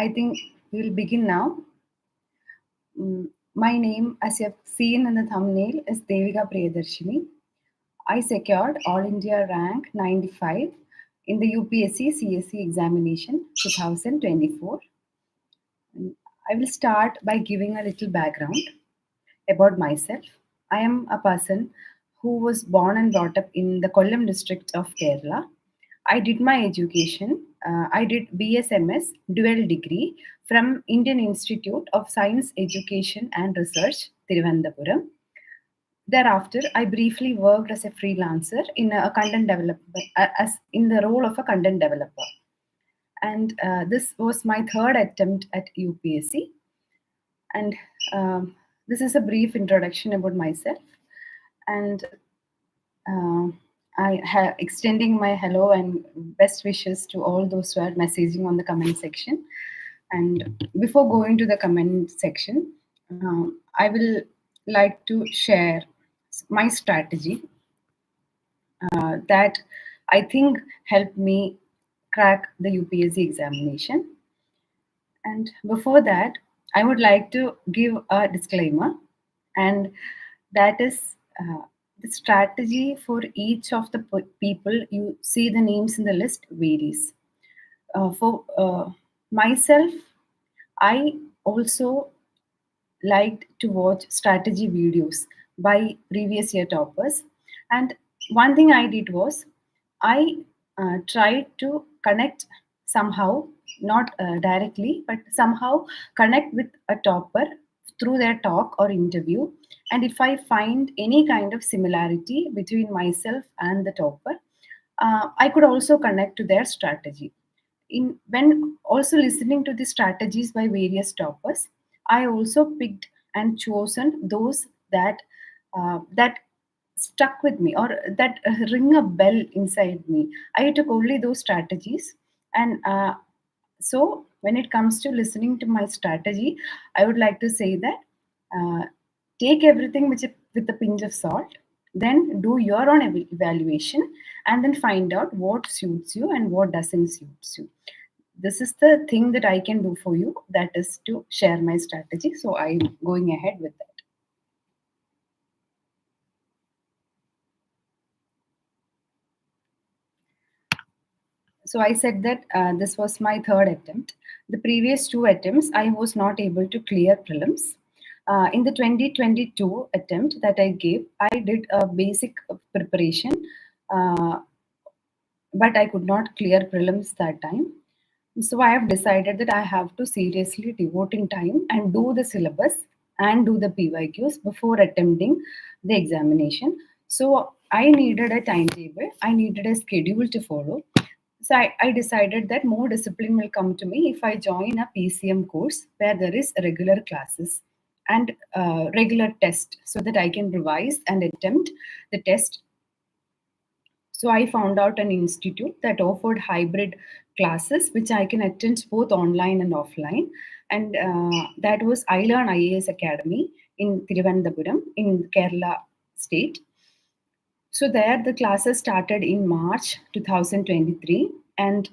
I think we'll begin now. My name, as you have seen in the thumbnail, is Devika Priyadersini. I secured All India rank 95 in the UPSC CSE examination 2024. I will start by giving a little background about myself. I am a person who was born and brought up in the Kollam district of Kerala. I did my education. I did BSMS dual degree from Indian Institute of Science Education and Research, Thiruvananthapuram. Thereafter, I briefly worked as a freelancer in a content developer, as in the role of a content developer. And this was my third attempt at UPSC. And this is a brief introduction about myself. And extending my hello and best wishes to all those who are messaging on the comment section. And before going to the comment section, I will like to share my strategy that I think helped me crack the UPSC examination. And before that, I would like to give a disclaimer, and that is the strategy for each of the people you see the names in the list varies. For myself, I also liked to watch strategy videos by previous year toppers. And one thing I did was I tried to connect somehow, not directly, but somehow connect with a topper through their talk or interview. And if I find any kind of similarity between myself and the topper, I could also connect to their strategy. When also listening to the strategies by various toppers, I also picked and chosen those that stuck with me, or that ring a bell inside me. I took only those strategies, and so when it comes to listening to my strategy, I would like to say that take everything with a pinch of salt, then do your own evaluation, and then find out what suits you and what doesn't suit you. This is the thing that I can do for you, that is to share my strategy. So I'm going ahead with that. So I said that this was my third attempt. The previous two attempts, I was not able to clear prelims. In the 2022 attempt that I gave, I did a basic preparation, but I could not clear prelims that time. So I have decided that I have to seriously devote in time and do the syllabus and do the PYQs before attempting the examination. So I needed a timetable, I needed a schedule to follow. So I decided that more discipline will come to me if I join a PCM course where there is regular classes and regular test, so that I can revise and attempt the test. So I found out an institute that offered hybrid classes, which I can attend both online and offline. And that was I Learn IAS Academy in Thiruvananthapuram in Kerala state. So there the classes started in March 2023, and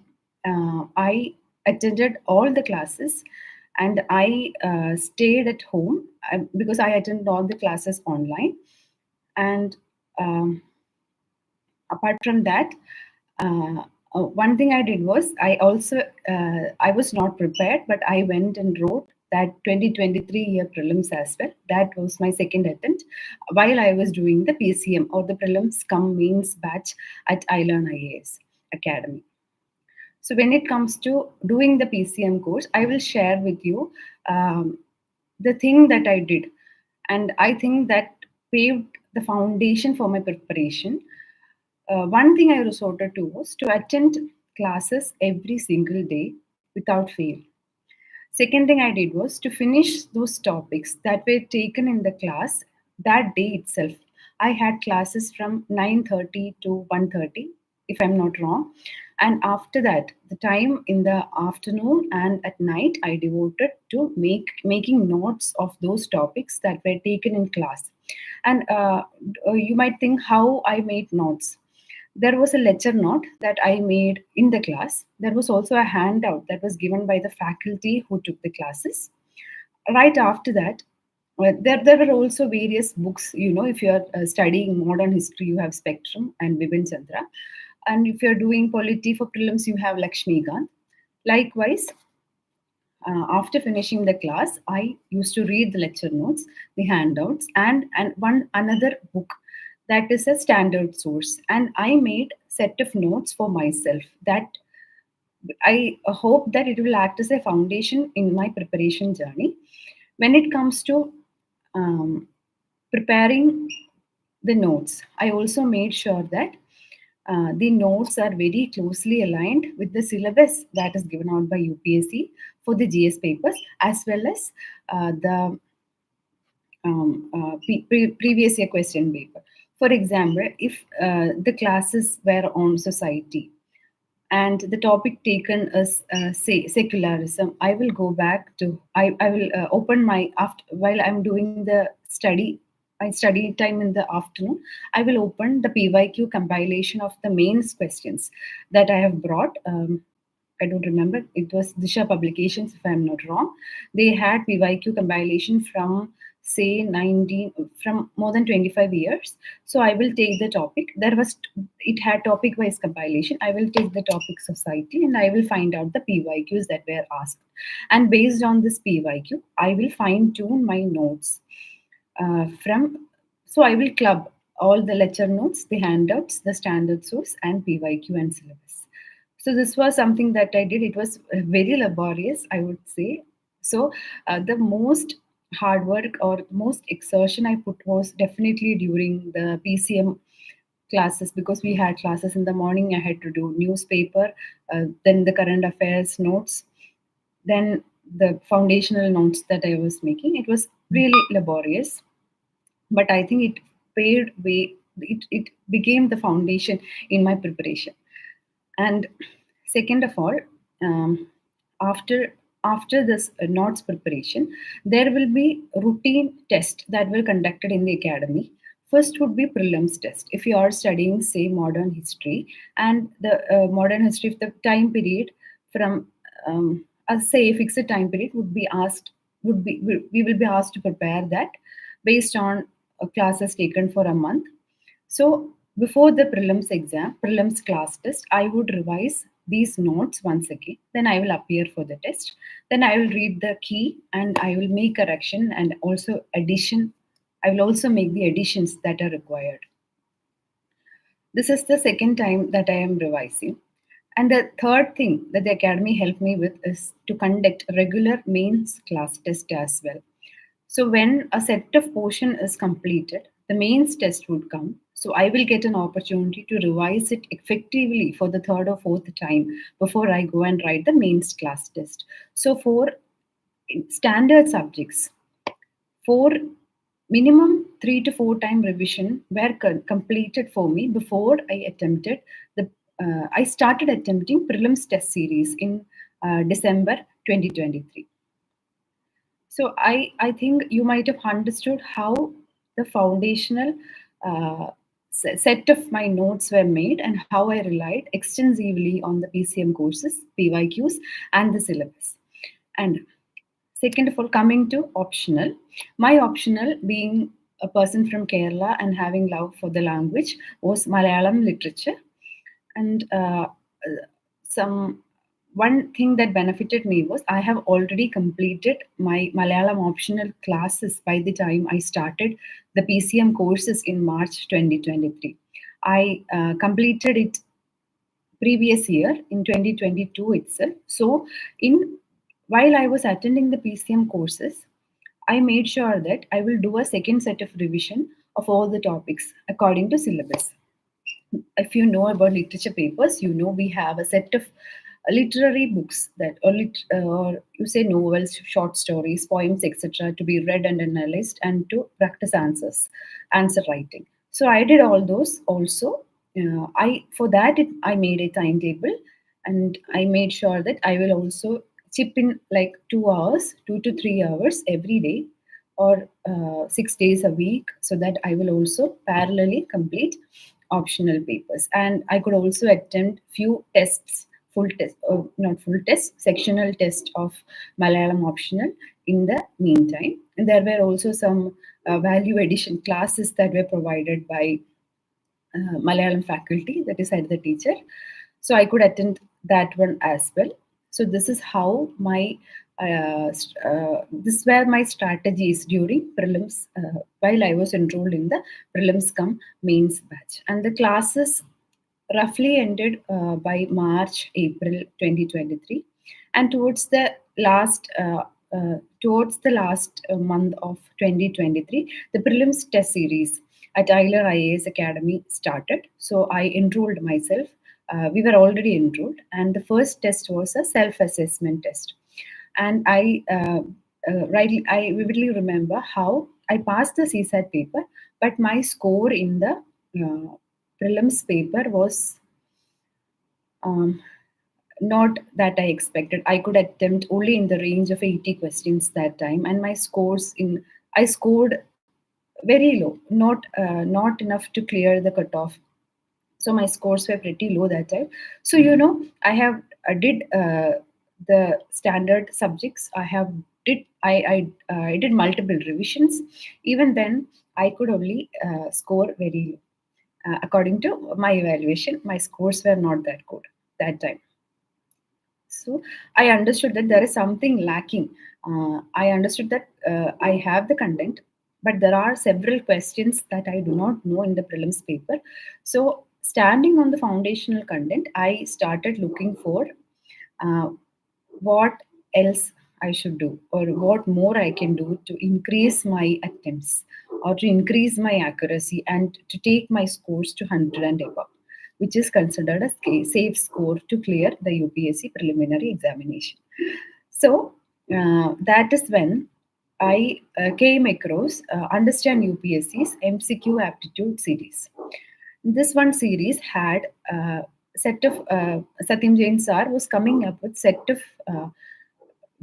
I attended all the classes, and I stayed at home because I attended all the classes online. And apart from that, one thing I did was I was not prepared, but I went and wrote that 2023 year prelims as well. That was my second attempt while I was doing the PCM, or the prelims cum mains batch at I Learn IAS Academy. So when it comes to doing the PCM course, I will share with you the thing that I did, and I think that paved the foundation for my preparation. One thing I resorted to was to attend classes every single day without fail. Second thing I did was to finish those topics that were taken in the class that day itself. I had classes from 9:30 to 1:30, if I'm not wrong. And after that, the time in the afternoon and at night, I devoted to making notes of those topics that were taken in class. And you might think how I made notes. There was a lecture note that I made in the class. There was also a handout that was given by the faculty who took the classes. Right after that, there were also various books. If you are studying modern history, you have Spectrum and Vipin Chandra. And if you're doing polity for prelims, you have Lakshmikant. Likewise, after finishing the class, I used to read the lecture notes, the handouts, and one another book that is a standard source. And I made set of notes for myself that I hope that it will act as a foundation in my preparation journey. When it comes to um, preparing the notes, I also made sure that the notes are very closely aligned with the syllabus that is given out by UPSC for the GS papers, as well as the previous year question paper. For example, if the classes were on society and the topic taken is say secularism, I will go back to I will open my after while I'm doing the study time in the afternoon. I will open the PYQ compilation of the mains questions that I have brought. I don't remember. It was Disha Publications, if I'm not wrong. They had PYQ compilation from say 19 from more than 25 years. So I will take the topic. It had topic wise compilation. I will take the topic society and I will find out the PYQs that were asked. And based on this PYQ, I will fine tune my notes from. So I will club all the lecture notes, the handouts, the standard source, and PYQ and syllabus. So this was something that I did. It was very laborious, I would say. So the most hard work or most exertion I put was definitely during the PCM classes, because we had classes in the morning. I had to do newspaper, then the current affairs notes, then the foundational notes that I was making. It was really laborious, but I think it paid way. It became the foundation in my preparation. And second of all, um, after after this notes preparation, there will be routine test that will conducted in the academy. First would be prelims test. If you are studying, say, modern history, and the modern history, if the time period from say a fixed time period would be asked, we will be asked to prepare that based on classes taken for a month. So before the prelims exam, prelims class test, I would revise these notes once again. Then I will appear for the test. Then I will read the key and I will make correction and also addition. I will also make the additions that are required. This is the second time that I am revising. And the third thing that the academy helped me with is to conduct regular mains class test as well. So when a set of portion is completed, the mains test would come. So I will get an opportunity to revise it effectively for the third or fourth time before I go and write the mains class test. So for standard subjects, for minimum 3 to 4 time revision were completed for me before I attempted the. I started attempting prelims test series in December 2023. So I think you might have understood how the foundational set of my notes were made and how I relied extensively on the PCM courses, PYQs, and the syllabus. And second of all, coming to optional, my optional, being a person from Kerala and having love for the language, was Malayalam literature. And some one thing that benefited me was I have already completed my Malayalam optional classes by the time I started the PCM courses in March 2023. I completed it previous year in 2022 itself. So, in while I was attending the PCM courses, I made sure that I will do a second set of revision of all the topics according to syllabus. If you know about literature papers, you know we have a set of literary books that, or you say novels, short stories, poems, etc., to be read and analyzed and to practice answer writing. So I did all those also. I for that I made a timetable, and I made sure that I will also chip in like 2 hours, 2 to 3 hours every day, or 6 days a week, so that I will also parallelly complete optional papers, and I could also attempt few tests, full test, not full test, sectional test of Malayalam optional in the meantime. And there were also some value addition classes that were provided by Malayalam faculty, that is, the teacher. So I could attend that one as well. So this is how my this were my strategies during prelims while I was enrolled in the prelims cum mains batch, and the classes roughly ended by March April 2023, and towards the last month of 2023, the prelims test series at Eiler IAS Academy started. So I enrolled myself. We were already enrolled, and the first test was a self-assessment test. And I vividly remember how I passed the CSAT paper, but my score in the prelims paper was um, not that I expected. I could attempt only in the range of 80 questions that time, and I scored very low, not enough to clear the cutoff. So my scores were pretty low that time. So I have did the standard subjects. I did multiple revisions. Even then, I could only score very low. According to my evaluation, my scores were not that good that time. So I understood that there is something lacking. I understood that I have the content, but there are several questions that I do not know in the prelims paper. So standing on the foundational content, I started looking for uh, what else I should do, or what more I can do to increase my attempts, or to increase my accuracy, and to take my scores to 100 and above, which is considered a safe score to clear the UPSC preliminary examination. So that is when I came across Understand UPSC's MCQ Aptitude series. This one series had set of Satyam Jain sir was coming up with set of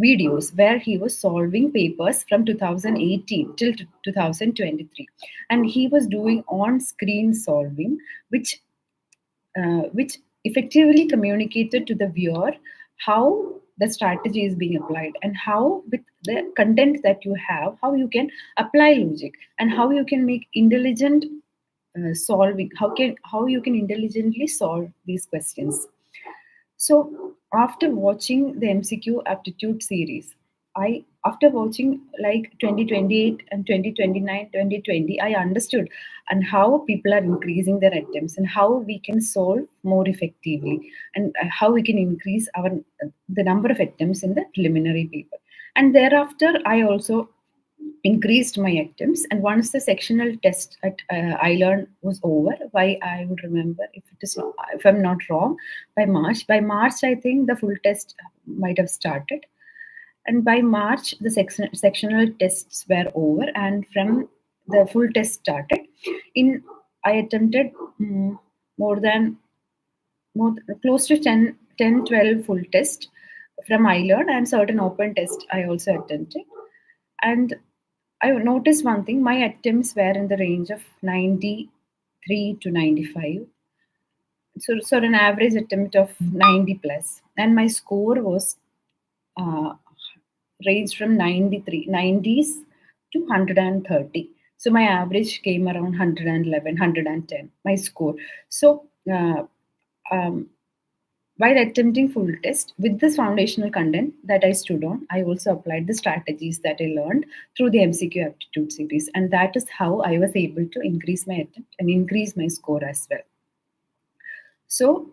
videos where he was solving papers from 2018 till 2023, and he was doing on-screen solving, which effectively communicated to the viewer how the strategy is being applied, and how, with the content that you have, how you can apply logic, and how you can make intelligent solving, how you can intelligently solve these questions. So after watching the MCQ aptitude series, after watching like 2028 and 2029, 2020, I understood and how people are increasing their attempts, and how we can solve more effectively, and how we can increase the number of attempts in the preliminary paper. And thereafter, I also increased my attempts. And once the sectional test at iLearn was over, why I would remember, if I'm not wrong, by March I think the full test might have started. And by March the sectional tests were over, and from the full test started. In I attempted more than more close to 12 full test from iLearn, and certain open test I also attempted. And I noticed one thing: my attempts were in the range of 93 to 95. So an average attempt of 90 plus. And my score was uh, ranged from 90s to 130. So my average came around 111, 110, my score. So um, while attempting full test with this foundational content that I stood on, I also applied the strategies that I learned through the MCQ aptitude series, and that is how I was able to increase my attempt and increase my score as well. So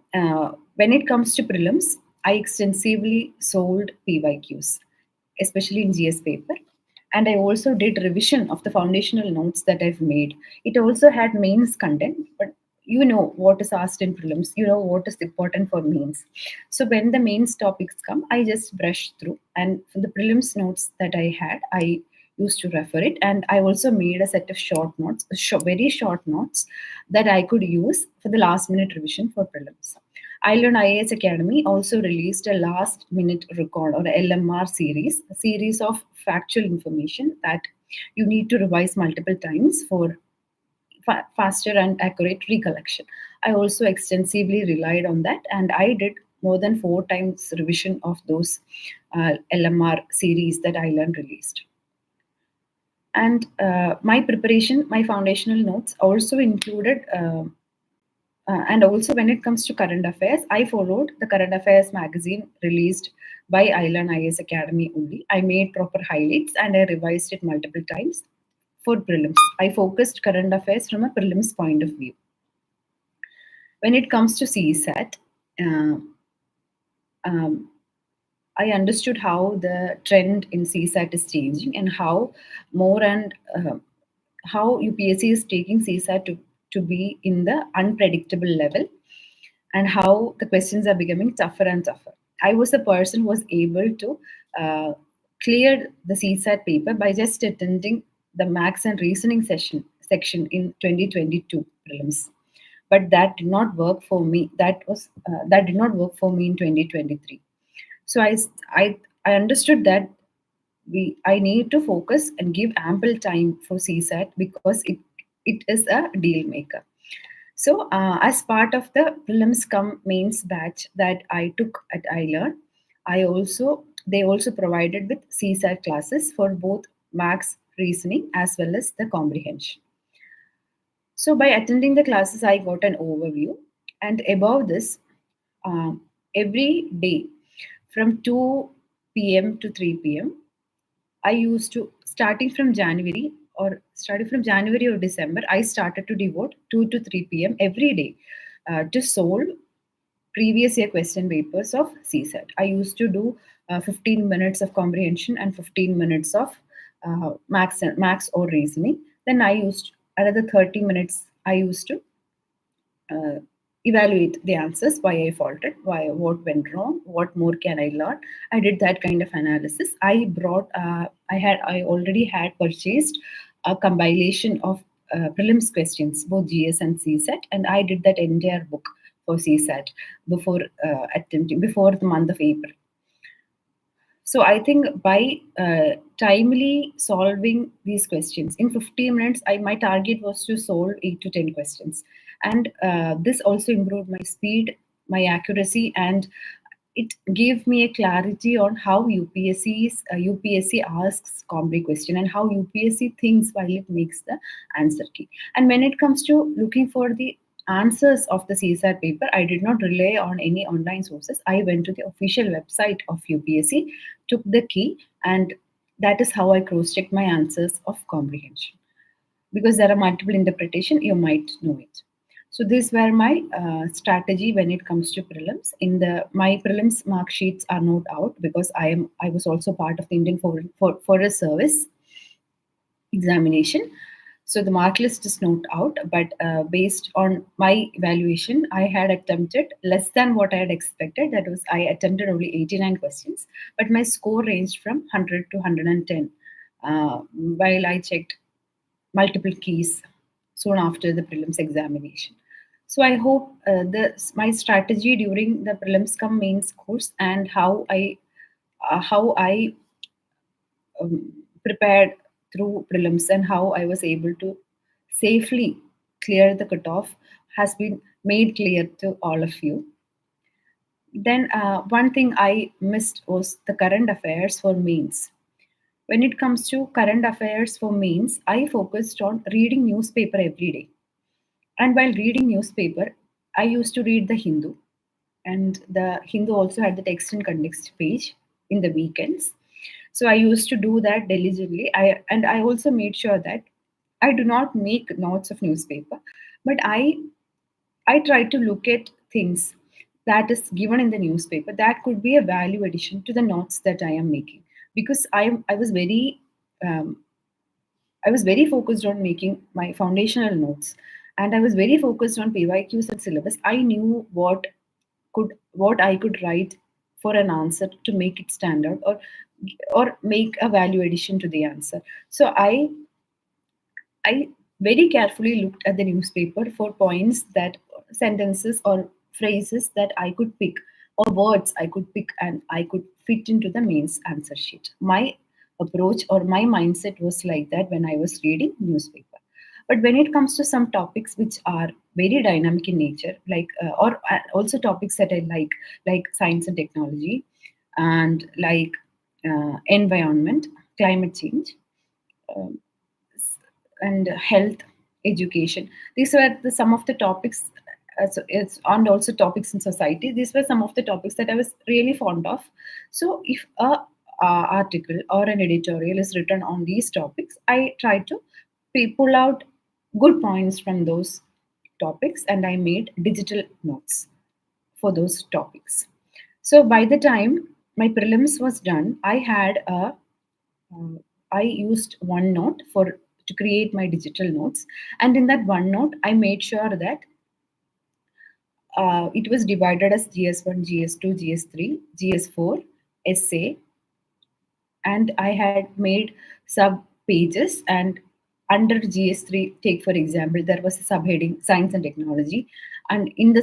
when it comes to prelims, I extensively solved PYQs, especially in GS paper. And I also did revision of the foundational notes that I've made. It also had mains content, but you know what is asked in prelims, you know what is important for mains. So when the mains topics come, I just brush through. And for the prelims notes that I had, I used to refer it. And I also made a set of short notes, very short notes that I could use for the last minute revision for prelims. Ireland IAS Academy also released a last minute record, or LMR series, a series of factual information that you need to revise multiple times for faster and accurate recollection. I also extensively relied on that, and I did more than 4 times revision of those LMR series that I learned released. And my preparation, my foundational notes also included. And also, when it comes to current affairs, I followed the current affairs magazine released by iLearn IS Academy only. I made proper highlights and I revised it multiple times for prelims. I focused current affairs from a prelims point of view. When it comes to CSAT, uh, um, I understood how the trend in CSAT is changing and how more and how UPSC is taking CSAT to be in the unpredictable level, and how the questions are becoming tougher and tougher. I was a person who was able to uh, clear the CSAT paper by just attending the maths and reasoning section in 2022 prelims. But that did not work for me. That did not work for me in 2023. So I I understood that I need to focus and give ample time for CSAT because it is a deal maker. So, as part of the prelims cum mains batch that I took at iLearn, they also provided with CSAT classes for both maths, reasoning as well as the comprehension. So, by attending the classes, I got an overview, and above this, um, every day from 2 p.m. to 3 p.m. I used to starting from January or December, I started to devote 2 to 3 p.m. every day to solve previous year question papers of CSAT. I used to do 15 minutes of comprehension and 15 minutes of max or reasoning. Then I used another 30 minutes. I used to uh, evaluate the answers, why I faulted, why what went wrong, what more can I learn. I did that kind of analysis. I already had purchased a compilation of prelims questions, both GS and CSAT, and I did that entire book for CSAT before the month of April. So I think by timely solving these questions in 15 minutes, my target was to solve 8 to 10 questions, and this also improved my speed, my accuracy, and it gave me a clarity on how UPSC asks complex question and how UPSC thinks while it makes the answer key. And when it comes to looking for the answers of the CSAT paper, I did not rely on any online sources. I went to the official website of UPSC, took the key, and that is how I cross-checked my answers of comprehension. Because there are multiple interpretation, you might know it. So these were my strategy when it comes to prelims. In the my prelims mark sheets are not out because I was also part of the Indian Forest Service examination. So the mark list is not out, but based on my evaluation, I had attempted less than what I had expected. That was, I attempted only 89 questions, but my score ranged from 100 to 110. While I checked multiple keys soon after the prelims examination. So I hope my strategy during the prelims cum mains course and how I prepared through prelims and how I was able to safely clear the cutoff has been made clear to all of you. Then one thing I missed was the current affairs for mains. When it comes to current affairs for mains, I focused on reading newspaper every day. And while reading newspaper, I used to read the Hindu, and the Hindu also had the text and context page in the weekends. So I used to do that diligently. I also made sure that I do not make notes of newspaper, but I try to look at things that is given in the newspaper that could be a value addition to the notes that I am making, because um, I was very focused on making my foundational notes, and I was very focused on PYQs and syllabus. I knew what I could write for an answer to make it stand out, or make a value addition to the answer. So I very carefully looked at the newspaper for points, that sentences or phrases that I could pick, or words I could pick and I could fit into the mains answer sheet. My approach or my mindset was like that when I was reading newspaper. But when it comes to some topics which are very dynamic in nature, like or also topics that I like science and technology, and like environment, climate change, um, and health, education. These were some of the topics. So it's and also topics in society. These were some of the topics that I was really fond of. So if a article or an editorial is written on these topics, I try to pull out good points from those topics, and I made digital notes for those topics. So by the time my prelims was done, uh, I used OneNote for to create my digital notes, and in that OneNote, I made sure that it was divided as GS1, GS2, GS3, GS4, essay, and I had made sub pages. And under GS3, take for example, there was a subheading Science and Technology, and in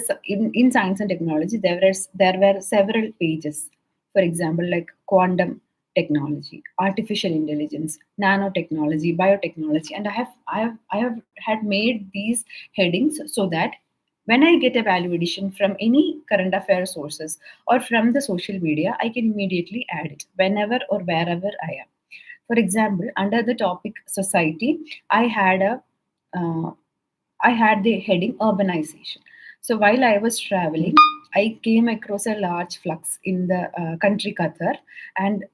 Science and Technology there were several pages. For example, like quantum technology, artificial intelligence, nanotechnology, biotechnology, and I have had made these headings so that when I get a value addition from any current affairs sources or from the social media, I can immediately add it whenever or wherever I am. For example, under the topic society, I had a uh, I had the heading urbanization. So while I was traveling, I came across a large flux in the country Qatar, and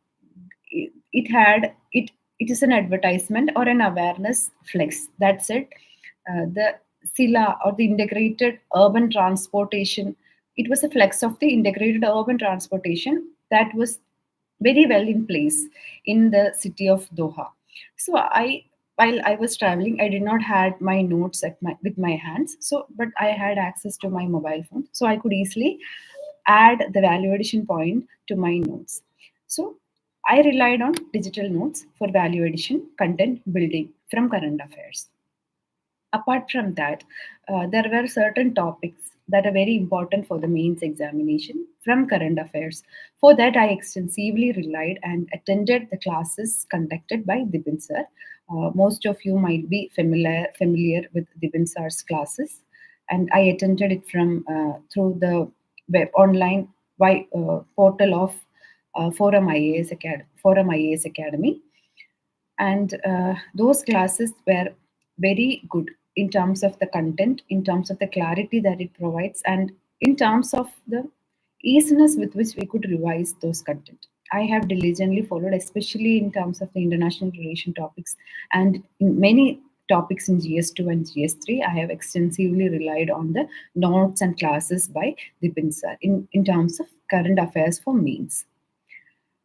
it had it is an advertisement or an awareness flex that said the SILA, or the integrated urban transportation. It was a flex of the integrated urban transportation that was very well in place in the city of Doha. So while I was traveling, I did not had my notes with my hands. So, but I had access to my mobile phone, so I could easily add the value addition point to my notes. So I relied on digital notes for value addition, content building from current affairs. Apart from that, there were certain topics that are very important for the mains examination from current affairs. For that, I extensively relied and attended the classes conducted by Dibin sir. Most of you might be familiar with Dibin sir's classes, and I attended it from through the web online portal of Forum IAS Academy. And those classes were very good in terms of the content, in terms of the clarity that it provides, and in terms of the easiness with which we could revise those content. I have diligently followed, especially in terms of the international relation topics, and in many topics in GS2 and GS3, I have extensively relied on the notes and classes by Dipin sir in terms of current affairs for mains.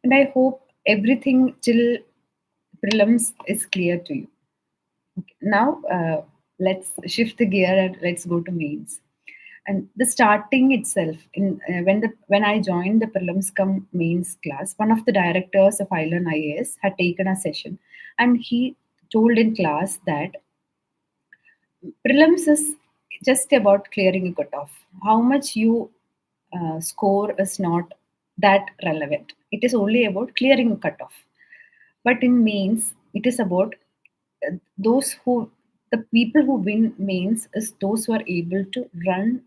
And I hope everything till prelims is clear to you. Okay. Now, let's shift the gear and let's go to mains. And the starting itself, when I joined the prelims come mains class, one of the directors of Island IAS had taken a session, and he told in class that prelims is just about clearing a cutoff. How much you score is not that relevant. It is only about clearing a cutoff. But in mains, it is about those who the people who win mains is those who are able to run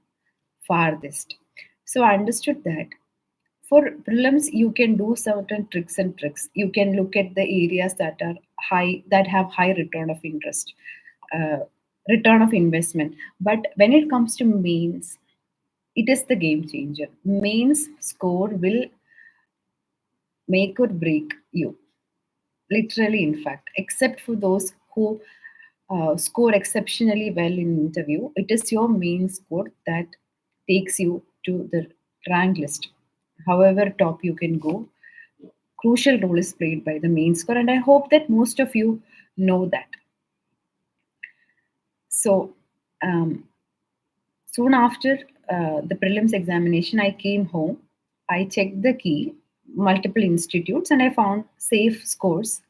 farthest. So I understood that for prelims you can do certain tricks. You can look at the areas that have high return of interest, uh, return of investment. But when it comes to mains, it is the game changer. Mains score will make or break you, literally, in fact, except for those who score exceptionally well in interview. It is your main score that takes you to the rank list. However top you can go, crucial role is played by the main score, and I hope that most of you know that. So um, soon after the prelims examination, I came home. I checked the key, multiple institutes, and I found safe scores.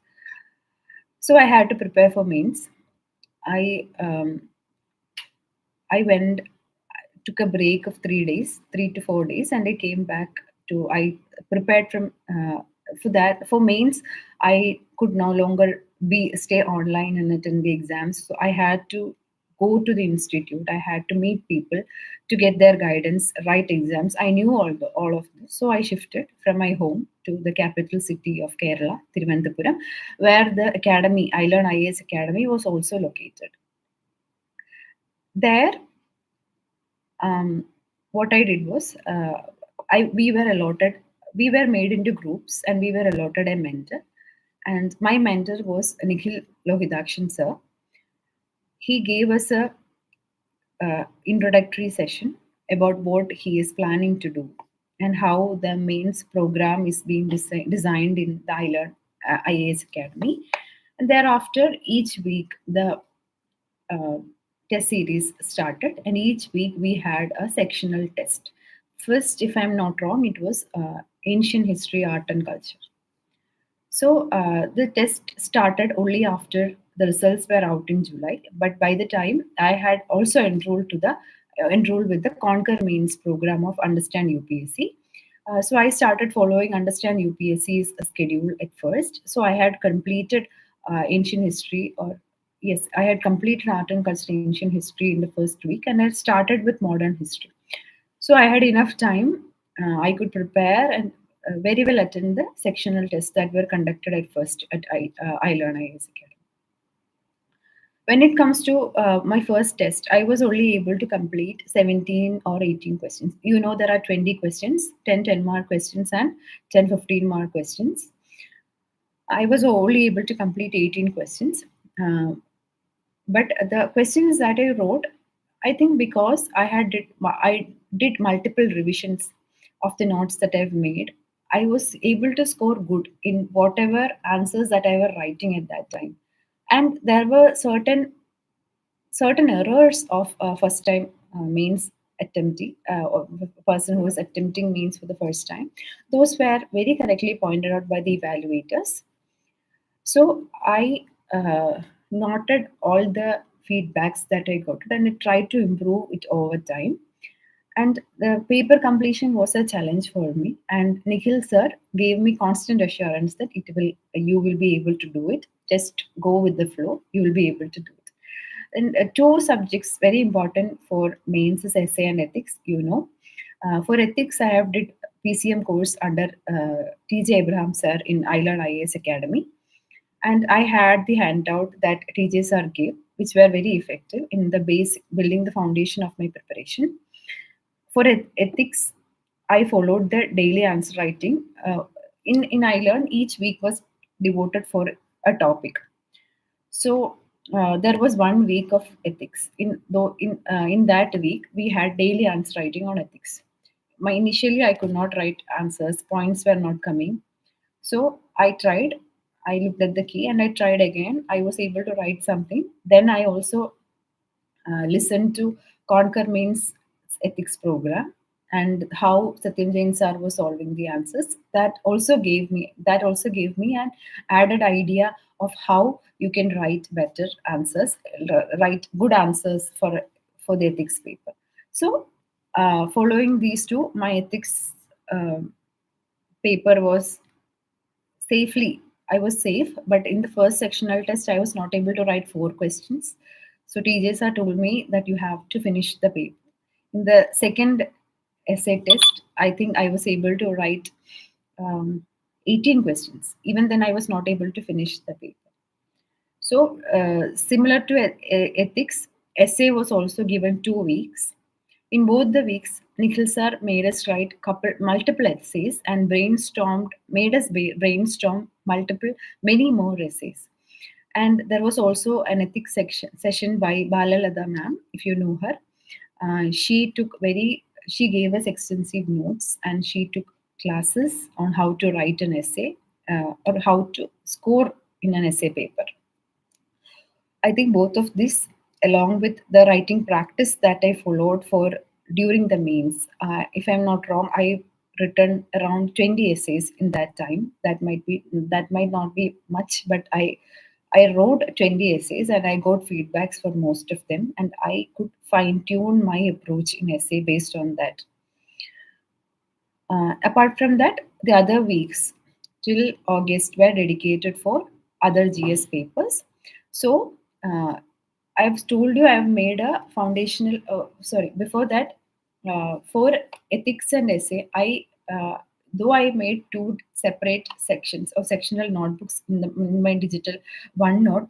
So I had to prepare for mains. I I went, took a break of 3 days, 3 to 4 days, and I came back I prepared from for that. For mains, I could no longer be stay online and attend the exams. So I had to go to the institute. I had to meet people to get their guidance, write exams. I knew all of this. So I shifted from my home to the capital city of Kerala, Thiruvananthapuram, where the academy, I Learn IAS Academy, was also located. There, um, what I did was, we were made into groups and we were allotted a mentor. And my mentor was Nikhil Lohidakshan sir. He gave us a introductory session about what he is planning to do and how the mains program is being designed in the IAS Academy. And thereafter, each week the uh, test series started, and each week we had a sectional test. First, if I'm not wrong, it was ancient history, art, and culture. So the test started only after the results were out in July. But by the time I had also enrolled with the Conquer Means program of Understand UPSC. So I started following Understand UPSC's schedule at first. So I had completed ancient history, or yes, I had completed art and culture ancient history in the first week, and I started with modern history. So I had enough time. I could prepare and very well attend the sectional tests that were conducted at first at I Learn IAS Academy. When it comes to my first test, I was only able to complete 17 or 18 questions. You know, there are 20 questions, 10 10-mark questions, and 10 15-mark questions. I was only able to complete 18 questions. Uh, but the questions that I wrote, I think because I did multiple revisions of the notes that I've made, I was able to score good in whatever answers that I were writing at that time. And there were certain errors of first time means attempting, or the person who was attempting means for the first time. Those were very correctly pointed out by the evaluators. So I noted all the feedbacks that I got and I tried to improve it over time. And the paper completion was a challenge for me. And Nikhil sir gave me constant assurance that you will be able to do it. Just go with the flow. You will be able to do it. And two subjects very important for mains is essay and ethics. For ethics, I have did PCM course under TJ Abraham sir in Island IAS Academy, and I had the handout that TJ sir gave, which were very effective in the base building the foundation of my preparation. For ethics, I followed the daily answer writing. In iLearn, each week was devoted for a topic. So there was 1 week of ethics. In that week, we had daily answer writing on ethics. Initially, I could not write answers. Points were not coming. So I tried. I looked at the key and I tried again. I was able to write something. Then I also listened to Conquer Means ethics program and how Satyam Jain sir was solving the answers. That also gave me an added idea of how you can write better answers, write good answers for the ethics paper. So, following these two, my ethics paper was safely. I was safe, but in the first sectional test, I was not able to write 4 questions. So TJ sir told me that you have to finish the paper. In the second essay test, I think I was able to write 18 questions. Even then, I was not able to finish the paper. So, similar to ethics, essay was also given 2 weeks. In both the weeks, Nikhil sir made us write multiple essays and made us brainstorm many more essays. And there was also an ethics session by Balalada ma'am, if you know her. She gave us extensive notes and she took classes on how to write an essay or how to score in an essay paper. I think both of this, along with the writing practice that I followed for during the mains, if I'm not wrong, I written around 20 essays in that time. That might not be much, but I wrote 20 essays and I got feedbacks for most of them, and I could fine tune my approach in essay based on that. Apart from that, the other weeks till August were dedicated for other GS papers. So I've told you I've made a foundational. Before that, for ethics and essay, though I made two separate sections or sectional notebooks in my digital OneNote,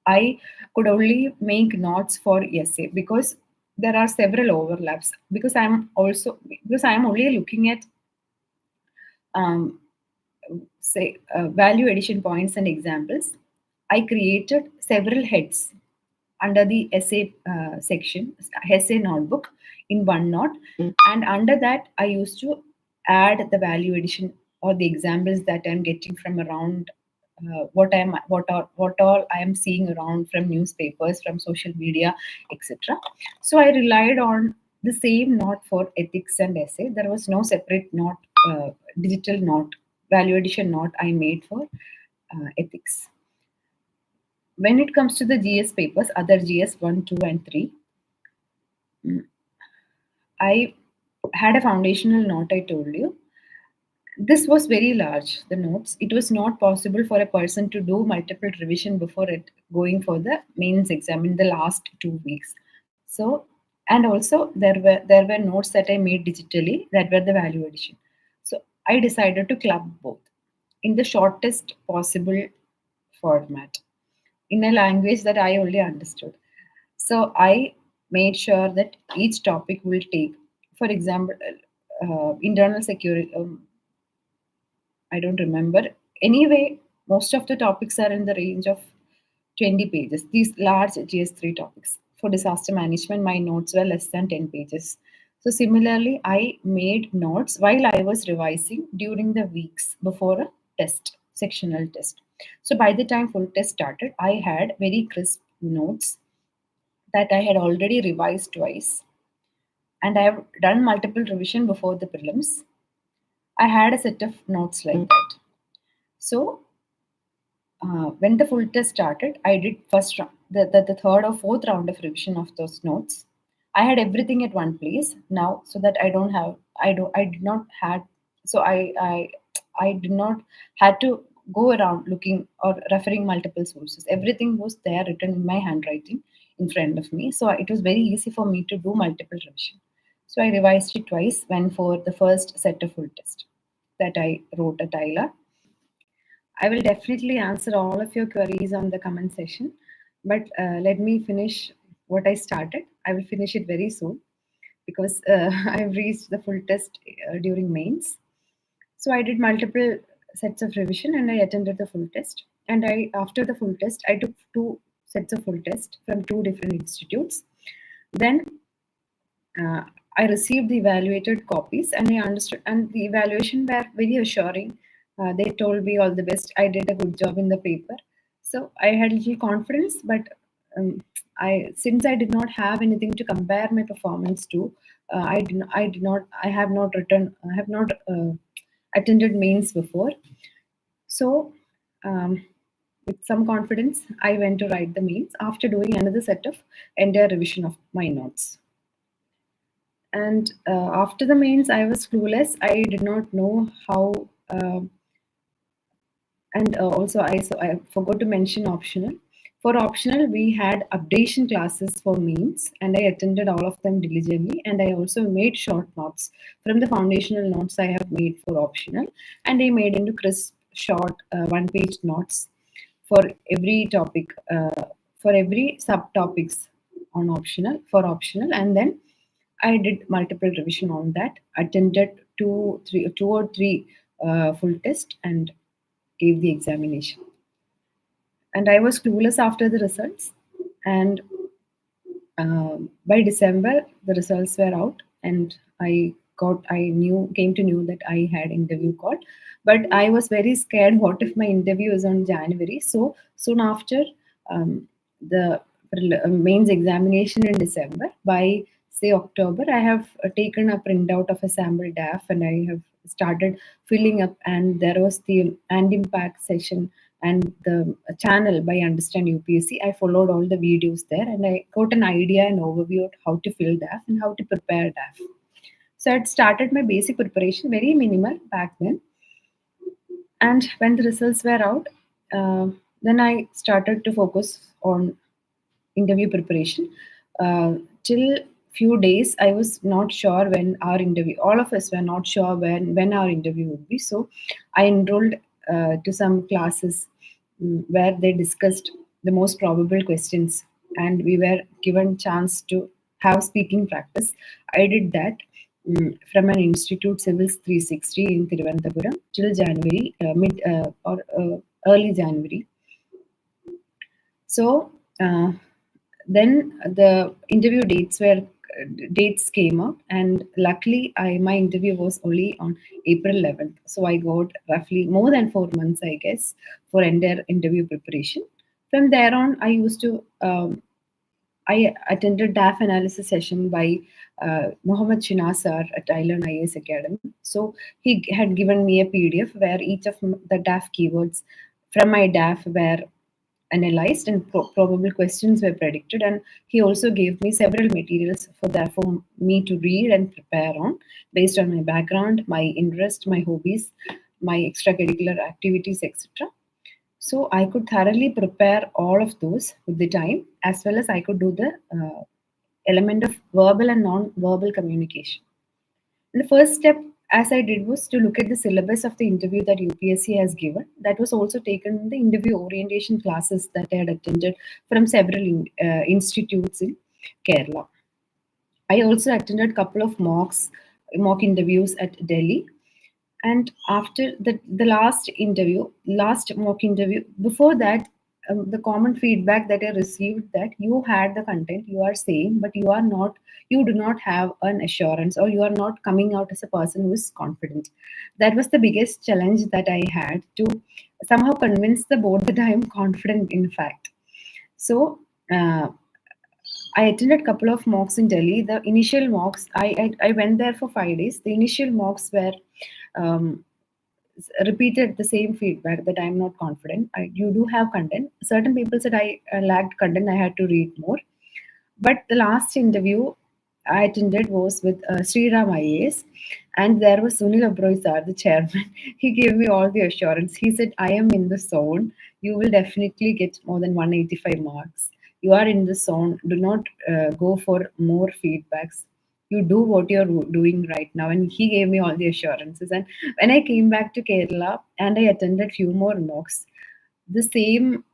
I could only make notes for essay because there are several overlaps. Because I am only looking at um, value addition points and examples. I created several heads under the essay section, essay notebook in OneNote, and under that I used to add the value addition or the examples that I'm getting from around what all I am seeing around from newspapers, from social media, etc. So I relied on the same note for ethics and essay. There was no separate note, digital note, value addition note I made for ethics. When it comes to the GS papers, other GS 1, 2, and 3, I had a foundational note, I told you. This was very large, the notes. It was not possible for a person to do multiple revision before it going for the mains exam in the last 2 weeks. So, and also there were notes that I made digitally that were the value addition. So I decided to club both in the shortest possible format in a language that I only understood. So I made sure that each topic will take, for example, internal security. I don't remember. Anyway, most of the topics are in the range of 20 pages. These large GS3 topics. For disaster management, my notes were less than 10 pages. So similarly, I made notes while I was revising during the weeks before a test, sectional test. So by the time full test started, I had very crisp notes that I had already revised twice, and I have done multiple revision before the prelims. I had a set of notes like that. So when the full test started, I did first round, the third or fourth round of revision of those notes. I had everything at one place now, so that I did not had so I did not had to go around looking or referring multiple sources. Everything was there written in my handwriting in front of me, so it was very easy for me to do multiple revision. So I revised it twice when for the first set of full test that I wrote a Tyler. I will definitely answer all of your queries on the comment section, but let me finish what I started. I will finish it very soon because I've reached the full test during mains. So I did multiple sets of revision and I attended the full test. And after the full test, I took two sets of full test from two different institutes. Then I received the evaluated copies and I understood, and the evaluation were very assuring. They told me all the best. I did a good job in the paper, so I had little confidence. But since I did not have anything to compare my performance to, I have not written, I have not attended mains before. So, with some confidence, I went to write the mains after doing another set of entire revision of my notes. And after the mains, I was clueless. I did not know how. And also, I forgot to mention optional. For optional, we had updation classes for mains, and I attended all of them diligently. And I also made short notes from the foundational notes I have made for optional, and I made into crisp, short, one-page notes for every topic, for every subtopics on optional for optional, and then I did multiple revision on that, attended two or three full test, and gave the examination. And I was clueless after the results. And by December, the results were out, and came to know that I had interview call. But I was very scared. What if my interview is on January? So soon after the mains examination in December, by say October, I have taken a printout of a sample DAF and I have started filling up. And there was the and impact session and the channel by Understand UPSC. I followed all the videos there and I got an idea and overview of how to fill DAF and how to prepare DAF. So I'd started my basic preparation, very minimal back then. And when the results were out, Then I started to focus on interview preparation. Till few days, I was not sure when our interview. All of us were not sure when our interview would be. So, I enrolled to some classes where they discussed the most probable questions, and we were given chance to have speaking practice. I did that from an institute Civils 360 in Thiruvananthapuram till January, mid or early January. So then the interview dates came up, and luckily my interview was only on April 11th. So I got roughly more than 4 months, I guess, for entire interview preparation. From there on, I attended DAF analysis session by Mohammed Shina sir at Island IAS Academy. So he had given me a PDF where each of the DAF keywords from my DAF were analyzed and probable questions were predicted. And he also gave me several materials for me to read and prepare on based on my background, my interest, my hobbies, my extracurricular activities, etc. So I could thoroughly prepare all of those with the time, as well as I could do the element of verbal and non-verbal communication. And the first step, as I did, was to look at the syllabus of the interview that UPSC has given. That was also taken in the interview orientation classes that I had attended from several institutes in Kerala. I also attended a couple of mock interviews at Delhi. And after the last mock interview, before that, the common feedback that I received, that you had the content, you are saying, but you do not have an assurance, or you are not coming out as a person who is confident. That was the biggest challenge that I had to somehow convince the board that I am confident, in fact. So I attended a couple of mocks in Delhi. The initial mocks, I went there for 5 days. The initial mocks were um, repeated the same feedback that I'm not confident. You do have content. Certain people said I lacked content. I had to read more. But the last interview I attended was with Sriram IAS, and there was Sunil Abroi sir, the chairman. He gave me all the assurance. He said, I am in the zone. You will definitely get more than 185 marks. You are in the zone. Do not go for more feedbacks. You do what you're doing right now. And he gave me all the assurances. And when I came back to Kerala and I attended few more mocks, the same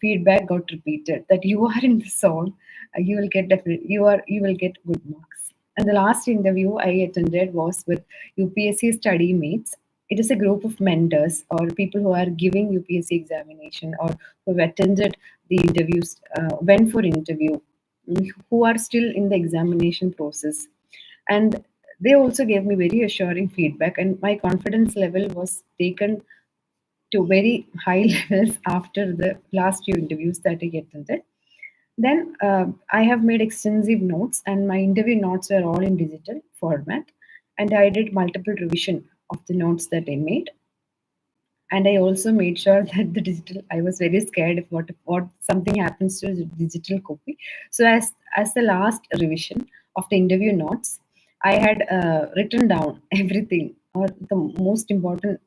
feedback got repeated, that you are in the zone, you will get you will get good marks. And the last interview I attended was with UPSC Study Mates. It is a group of mentors or people who are giving UPSC examination, or who have attended the interviews, went for interview, who are still in the examination process. And they also gave me very assuring feedback, and my confidence level was taken to very high levels after the last few interviews that I attended. Then I have made extensive notes, and my interview notes were all in digital format. And I did multiple revision of the notes that I made. And I also made sure that the digital, I was very scared if what something happens to the digital copy. So as the last revision of the interview notes, I had written down everything, or the most important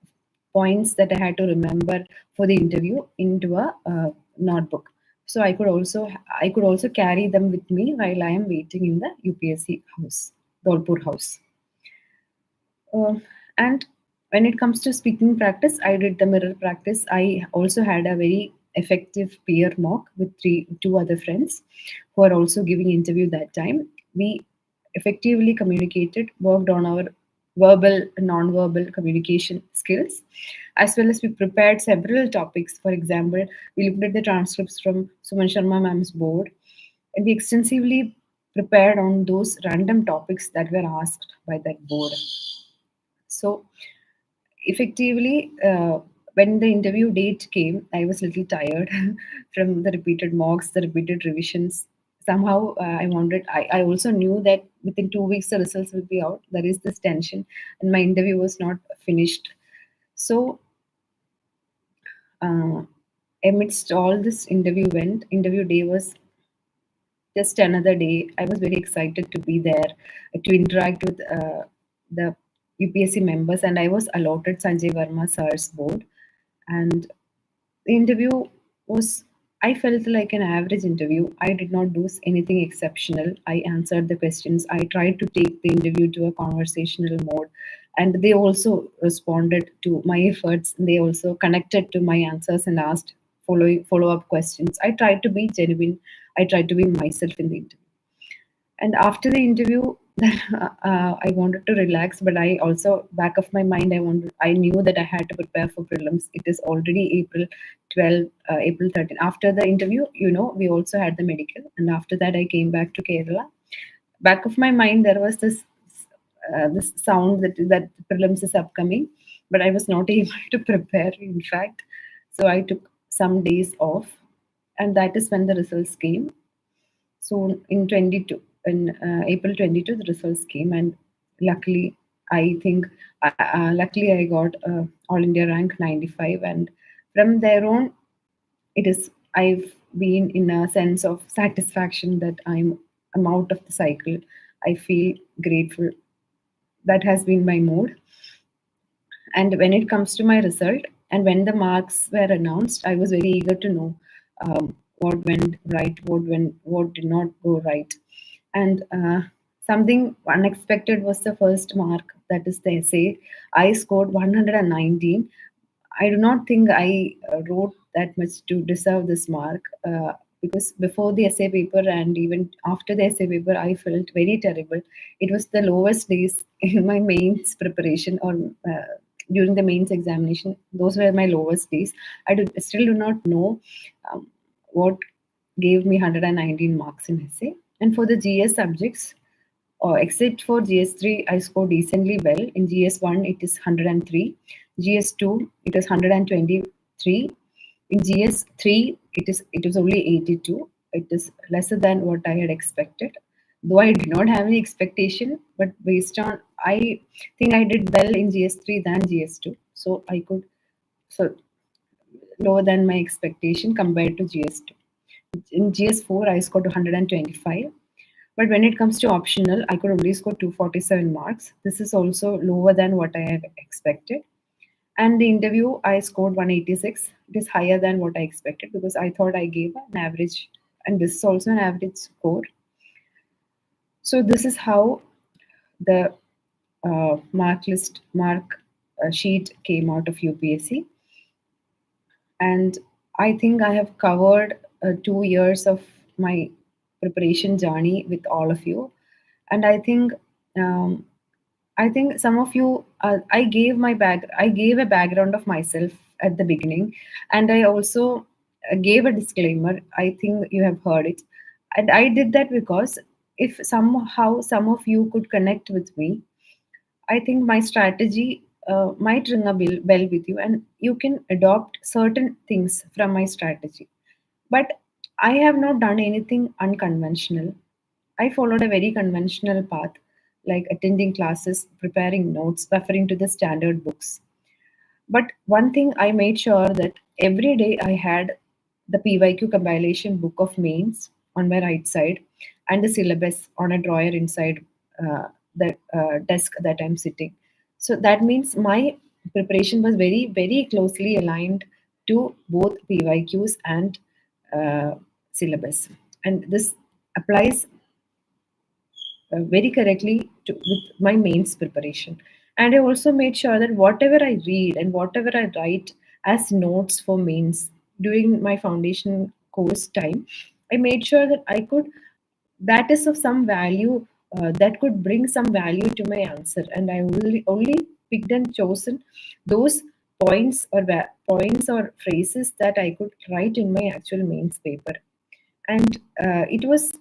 points that I had to remember for the interview into a notebook. So I could also carry them with me while I am waiting in the UPSC house, Dolpur house. And when it comes to speaking practice, I did the mirror practice. I also had a very effective peer mock with two other friends who are also giving interview that time. We effectively communicated, worked on our verbal and non-verbal communication skills, as well as we prepared several topics. For example, we looked at the transcripts from Suman Sharma ma'am's board, and we extensively prepared on those random topics that were asked by that board. So effectively, when the interview date came, I was a little tired from the repeated mocks, the repeated revisions. Somehow, I also knew that within 2 weeks the results will be out. There is this tension, and my interview was not finished. So, uh, amidst all this interview day was just another day. I was very excited to be there, to interact with the UPSC members, and I was allotted Sanjay Verma sir's board. And The interview was, I felt like an average interview. I did not do anything exceptional. I answered the questions. I tried to take the interview to a conversational mode. And they also responded to my efforts. They also connected to my answers and asked follow up questions. I tried to be genuine. I tried to be myself in the interview. And after the interview, I wanted to relax, but I also, back of my mind, I knew that I had to prepare for prelims. It is already April 12, April 13. After the interview, we also had the medical, and after that I came back to Kerala. Back of my mind, there was this sound that prelims is upcoming, but I was not able to prepare, in fact. So I took some days off, and that is when the results came. So in 22, in April 22, the results came, and luckily, luckily I got All India rank 95, and from there on, I've been in a sense of satisfaction that I'm out of the cycle. I feel grateful. That has been my mood. And when it comes to my result, and when the marks were announced, I was very eager to know what went right, what did not go right. And something unexpected was the first mark, that is the essay. I scored 119. I do not think I wrote that much to deserve this mark, because before the essay paper and even after the essay paper, I felt very terrible. It was the lowest days in my mains preparation, or during the mains examination. Those were my lowest days. Still do not know what gave me 119 marks in essay. And for the GS subjects, except for GS3, I scored decently well. In GS1, it is 103. GS2, it is 123. In GS3, it was only 82. It is lesser than what I had expected. Though I did not have any expectation, but based on, I think I did well in GS3 than GS2. So I could, so lower than my expectation compared to GS2. In GS4, I scored 125. But when it comes to optional, I could only score 247 marks. This is also lower than what I had expected. And the interview, I scored 186. It is higher than what I expected, because I thought I gave an average, and this is also an average score. So this is how the mark sheet came out of UPSC. And I think I have covered 2 years of my preparation journey with all of you. And um, I think some of you, I gave a background of myself at the beginning, and I also gave a disclaimer. I think you have heard it, and I did that because if somehow some of you could connect with me, I think my strategy might ring a bell with you, and you can adopt certain things from my strategy. But I have not done anything unconventional. I followed a very conventional path, like attending classes, preparing notes, referring to the standard books. But one thing I made sure that every day I had the PYQ compilation book of mains on my right side and the syllabus on a drawer inside the desk that I'm sitting. So that means my preparation was very, very closely aligned to both PYQs and syllabus. And this applies very correctly with my mains preparation. And I also made sure that whatever I read and whatever I write as notes for mains during my foundation course time, I made sure that that is of some value, that could bring some value to my answer. And I only picked and chosen those points or phrases that I could write in my actual mains paper. And it was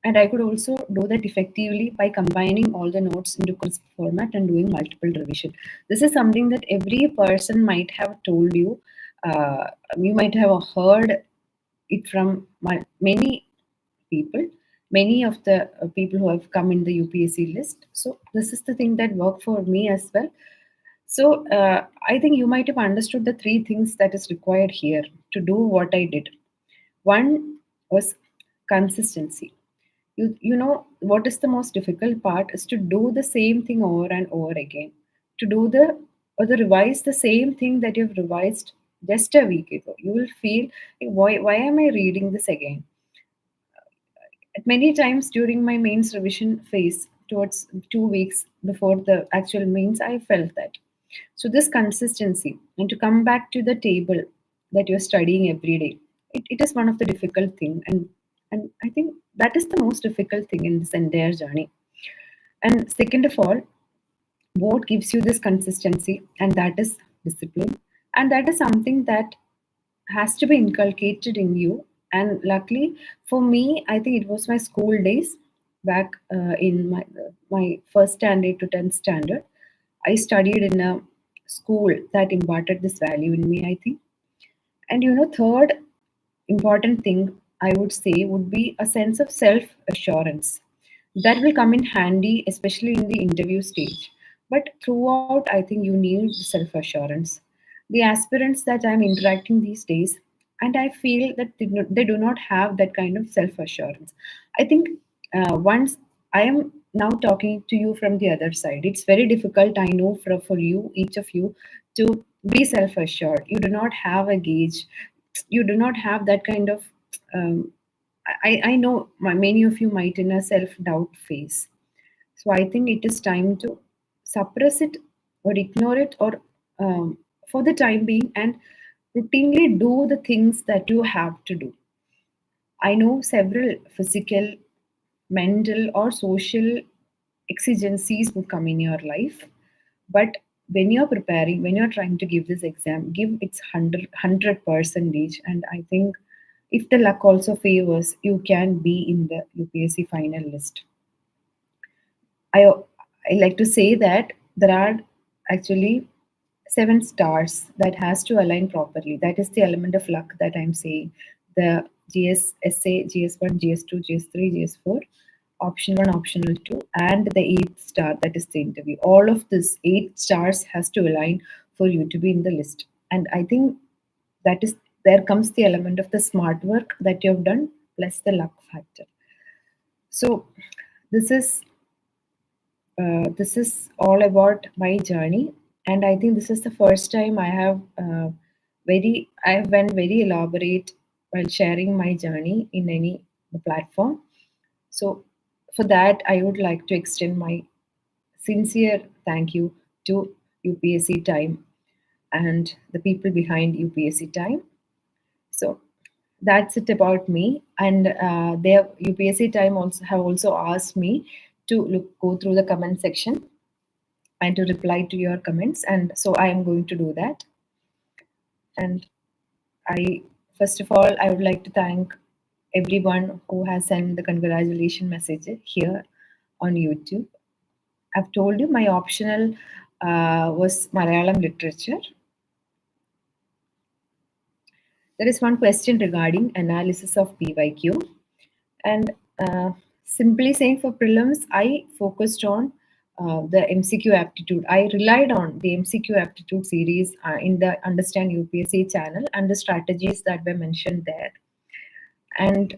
and I could also do that effectively by combining all the notes into crisp format and doing multiple revision. This is something that every person might have told you. You might have heard it from many people, many of the people who have come in the UPSC list. So this is the thing that worked for me as well. So I think you might have understood the three things that is required here to do what I did. One was consistency. You know what is the most difficult part is to do the same thing over and over again, to do the or to revise the same thing that you've revised just a week ago, you will feel, like, why am I reading this again? At many times during my mains revision phase, towards 2 weeks before the actual mains, I felt that. So this consistency and to come back to the table that you're studying every day, it is one of the difficult thing, and I think that is the most difficult thing in this entire journey. And second of all, what gives you this consistency, and that is discipline, and that is something that has to be inculcated in you. And luckily for me, I think it was my school days back in my first standard to 10th standard. I studied in a school that imparted this value in me, I think. And third important thing I would say would be a sense of self assurance that will come in handy, especially in the interview stage. But throughout, I think you need self assurance. The aspirants that I'm interacting these days, and I feel that they do not have that kind of self assurance. I think once I am now talking to you from the other side, it's very difficult, I know, for you, each of you, to be self assured. You do not have a gauge, you do not have that kind of um, I know many of you might in a self doubt phase. So I think it is time to suppress it or ignore it, or for the time being, and routinely do the things that you have to do. I know several physical, mental, or social exigencies would come in your life, but when you're preparing, when you're trying to give this exam, give its 100 percentage. And I think if the luck also favors, you can be in the UPSC final list. I I like to say that there are actually 7 stars that has to align properly. That is the element of luck that I'm saying. The GSSA, GS1, GS2, GS3, GS4, option 1, optional 2, and the 8th star, that is the interview. All of this 8 stars has to align for you to be in the list. And I think that is there comes the element of the smart work that you have done plus the luck factor. So this is this is all about my journey, and I think this is the first time I have I have been very elaborate while sharing my journey in any platform. So for that, I would like to extend my sincere thank you to UPSC Time and the people behind UPSC Time. So that's it about me. And their UPSC Time also have also asked me to go through the comment section and to reply to your comments. And so I am going to do that. And I, first of all, I would like to thank everyone who has sent the congratulation message here on YouTube. I've told you my optional was Malayalam literature. There is one question regarding analysis of PYQ. And simply saying, for prelims, I focused on the MCQ aptitude. I relied on the MCQ aptitude series in the Understand UPSC channel and the strategies that were mentioned there. And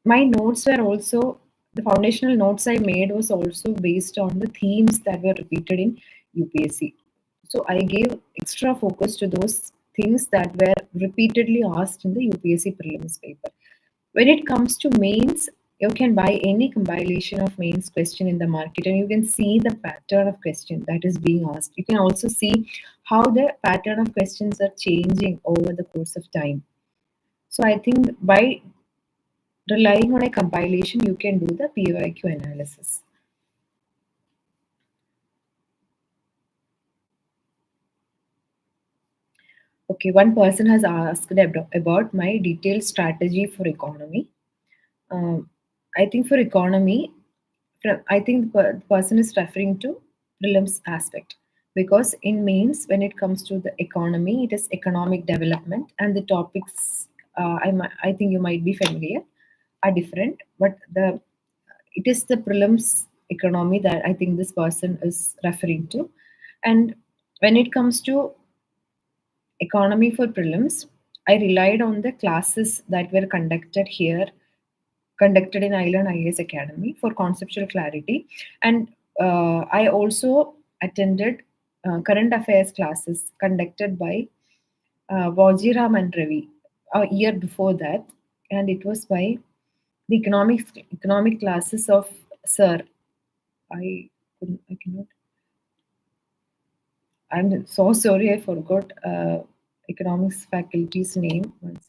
my notes were also, the foundational notes I made was also based on the themes that were repeated in UPSC. So I gave extra focus to those things that were repeatedly asked in the UPSC prelims paper. When it comes to mains, you can buy any compilation of mains question in the market and you can see the pattern of question that is being asked. You can also see how the pattern of questions are changing over the course of time. So I think by relying on a compilation, you can do the PYQ analysis. Okay, one person has asked about my detailed strategy for economy. I think for economy, I think the person is referring to prelims aspect, because in mains, when it comes to the economy, it is economic development, and the topics I think you might be familiar are different, but it is the prelims economy that I think this person is referring to. And when it comes to economy for prelims, I relied on the classes that were conducted in Island IAS Academy for conceptual clarity. And I also attended current affairs classes conducted by Vajiram and Ravi a year before that, and it was by the economic classes of Sir. I cannot. I'm so sorry. I forgot economics faculty's name. One second.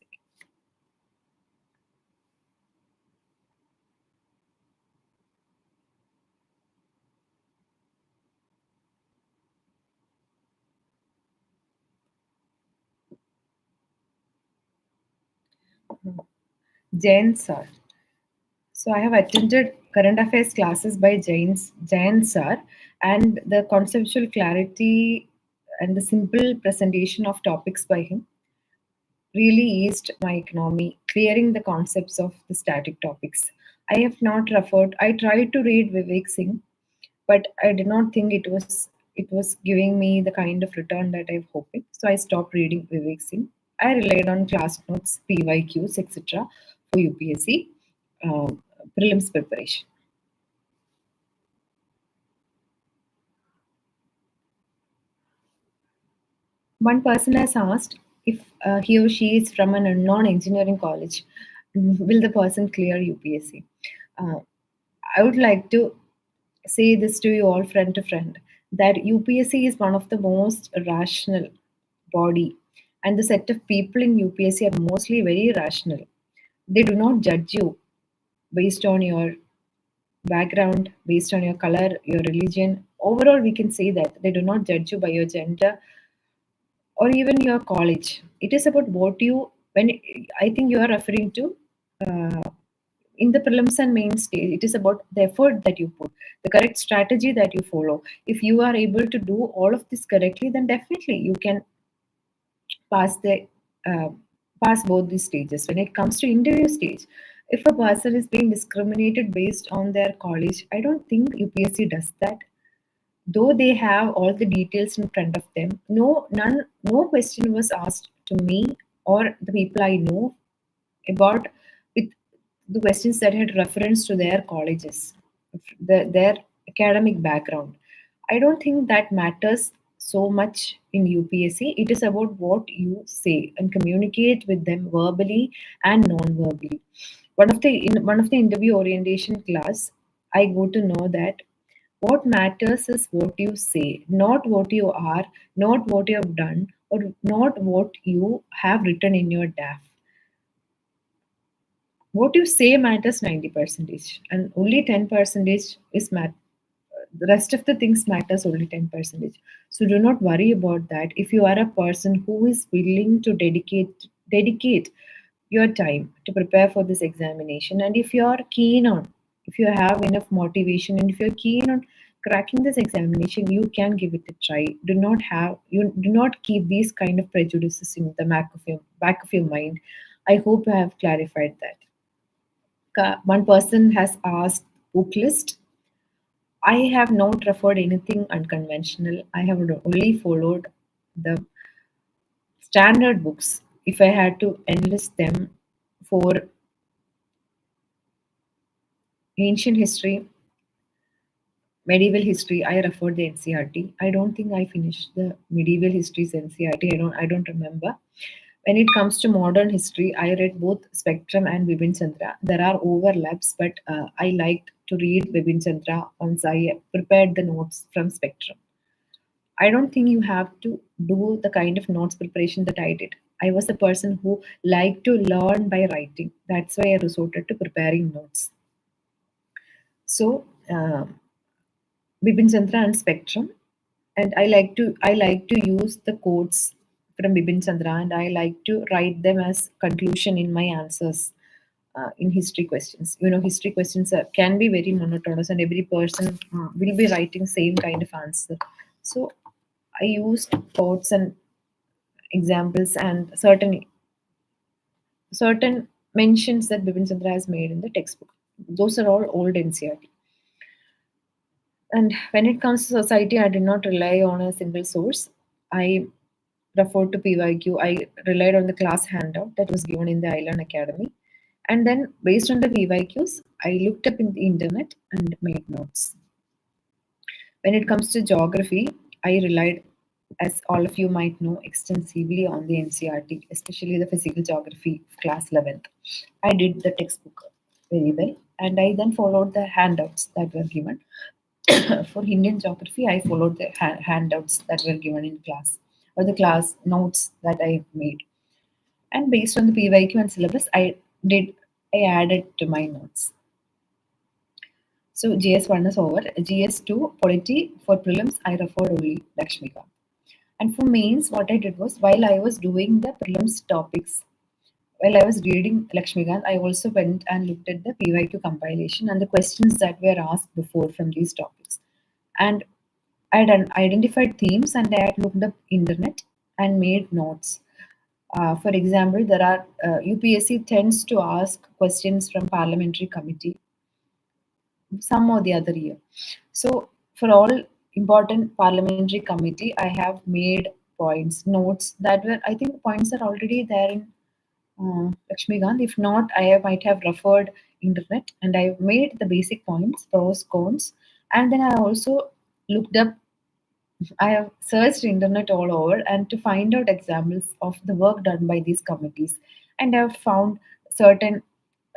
Jain Sir. So I have attended current affairs classes by Jain Sir, and the conceptual clarity and the simple presentation of topics by him really eased my economy, clearing the concepts of the static topics. I have not referred. I tried to read Vivek Singh, but I did not think it was giving me the kind of return that I was hoping. So I stopped reading Vivek Singh. I relied on class notes, PYQs, etc. for UPSC prelims preparation. One person has asked if he or she is from a non-engineering college, will the person clear UPSC? Uh, I would like to say this to you all, friend to friend, that UPSC is one of the most rational body, and the set of people in UPSC are mostly very rational. They do not judge you based on your background, based on your color, your religion. Overall, we can say that they do not judge you by your gender or even your college. It is about what you, when I think you are referring to uh, in the prelims and main stage, it is about the effort that you put, the correct strategy that you follow. If you are able to do all of this correctly, then definitely you can pass the uh, pass both these stages. When it comes to interview stage, if a person is being discriminated based on their college, I don't think UPSC does that. Though they have all the details in front of them, no question was asked to me or the people I know about with the questions that had reference to their colleges, their academic background. I don't think that matters so much in UPSC. It is about what you say and communicate with them verbally and non-verbally. In one of the interview orientation class, I go to know that what matters is what you say, not what you are, not what you have done, or not what you have written in your DAF. What you say matters 90 percentage, and only 10 percentage is the rest of the things matters only 10 percentage. So do not worry about that. If you are a person who is willing to dedicate your time to prepare for this examination, and if you are keen on, if you have enough motivation, and if you're keen on cracking this examination, you can give it a try. You do not keep these kind of prejudices in the back of your mind. I hope I have clarified that. One person has asked book list. I have not referred anything unconventional. I have only followed the standard books. If I had to enlist them for ancient history, medieval history, I referred the NCERT. I don't think I finished the medieval history's NCERT. I don't remember. When it comes to modern history, I read both Spectrum and Bibin Chandra. There are overlaps, but I liked to read Bibin Chandra once I prepared the notes from Spectrum. I don't think you have to do the kind of notes preparation that I did. I was a person who liked to learn by writing. That's why I resorted to preparing notes. So, Bibin Chandra and Spectrum, and I like to use the quotes from Bibin Chandra, and I like to write them as conclusion in my answers in history questions. History questions can be very monotonous, and every person will be writing same kind of answer. So I used quotes and examples and certain mentions that Bibin Chandra has made in the textbook. Those are all old NCERT. And when it comes to society, I did not rely on a single source. I referred to PYQ. I relied on the class handout that was given in the Island Academy. And then, based on the PYQs, I looked up in the internet and made notes. When it comes to geography, I relied, as all of you might know, extensively on the NCERT, especially the physical geography of class 11th. I did the textbook very well, and I then followed the handouts that were given. For Indian geography, I followed the handouts that were given in class, or the class notes that I made. And based on the PYQ and syllabus, did I added to my notes. So GS1 is over. GS2, Polity, for prelims, I referred only Lakshmika. And for mains, what I did was, while I was doing the prelims topics, while I was reading Lakshmikant, I also went and looked at the PYQ compilation and the questions that were asked before from these topics. And I had identified themes and I had looked up internet and made notes. For example, there are UPSC tends to ask questions from parliamentary committee some or the other year. So for all important parliamentary committee, I have made points, notes that were, I think points are already there in Lakshmikant. If not, might have referred internet and I made the basic points, pros, cons, and then I also looked up. I have searched internet all over and to find out examples of the work done by these committees, and I have found certain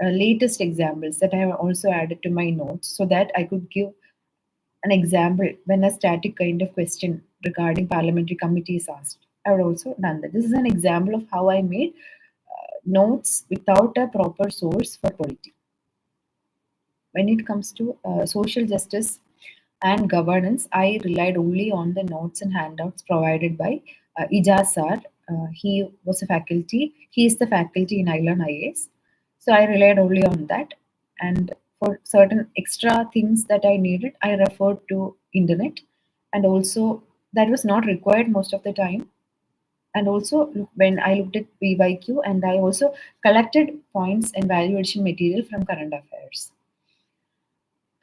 latest examples that I have also added to my notes so that I could give an example when a static kind of question regarding parliamentary committee is asked. I would also done that. This is an example of how I made notes without a proper source for polity. When it comes to social justice and governance, I relied only on the notes and handouts provided by Ijaz sir. He was a faculty. He is the faculty in Ireland IAS. So I relied only on that. And for certain extra things that I needed, I referred to internet. And also that was not required most of the time. And also when I looked at PYQ and I also collected points and value addition material from current affairs.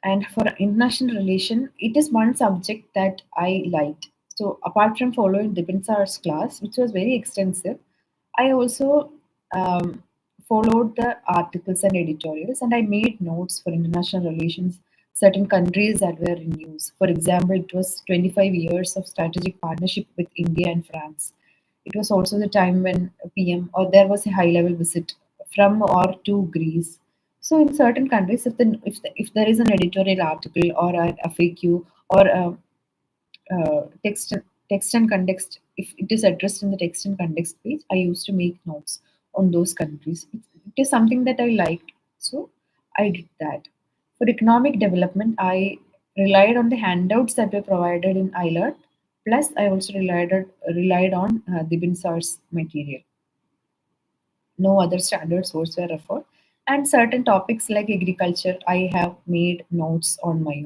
And for international relation, it is one subject that I liked. So apart from following Dipinsar's class, which was very extensive, I also followed the articles and editorials, and I made notes for international relations, certain countries that were in use. For example, it was 25 years of strategic partnership with India and France. It was also the time when PM or there was a high-level visit from or to Greece. So in certain countries, if there is an editorial article or a FAQ or a text and context, if it is addressed in the text and context page, I used to make notes on those countries. It is something that I liked, so I did that. For economic development, I relied on the handouts that were provided in ILERT. Plus, I also relied on Dibinsar's material. No other standard source were referred. And certain topics like agriculture, I have made notes on my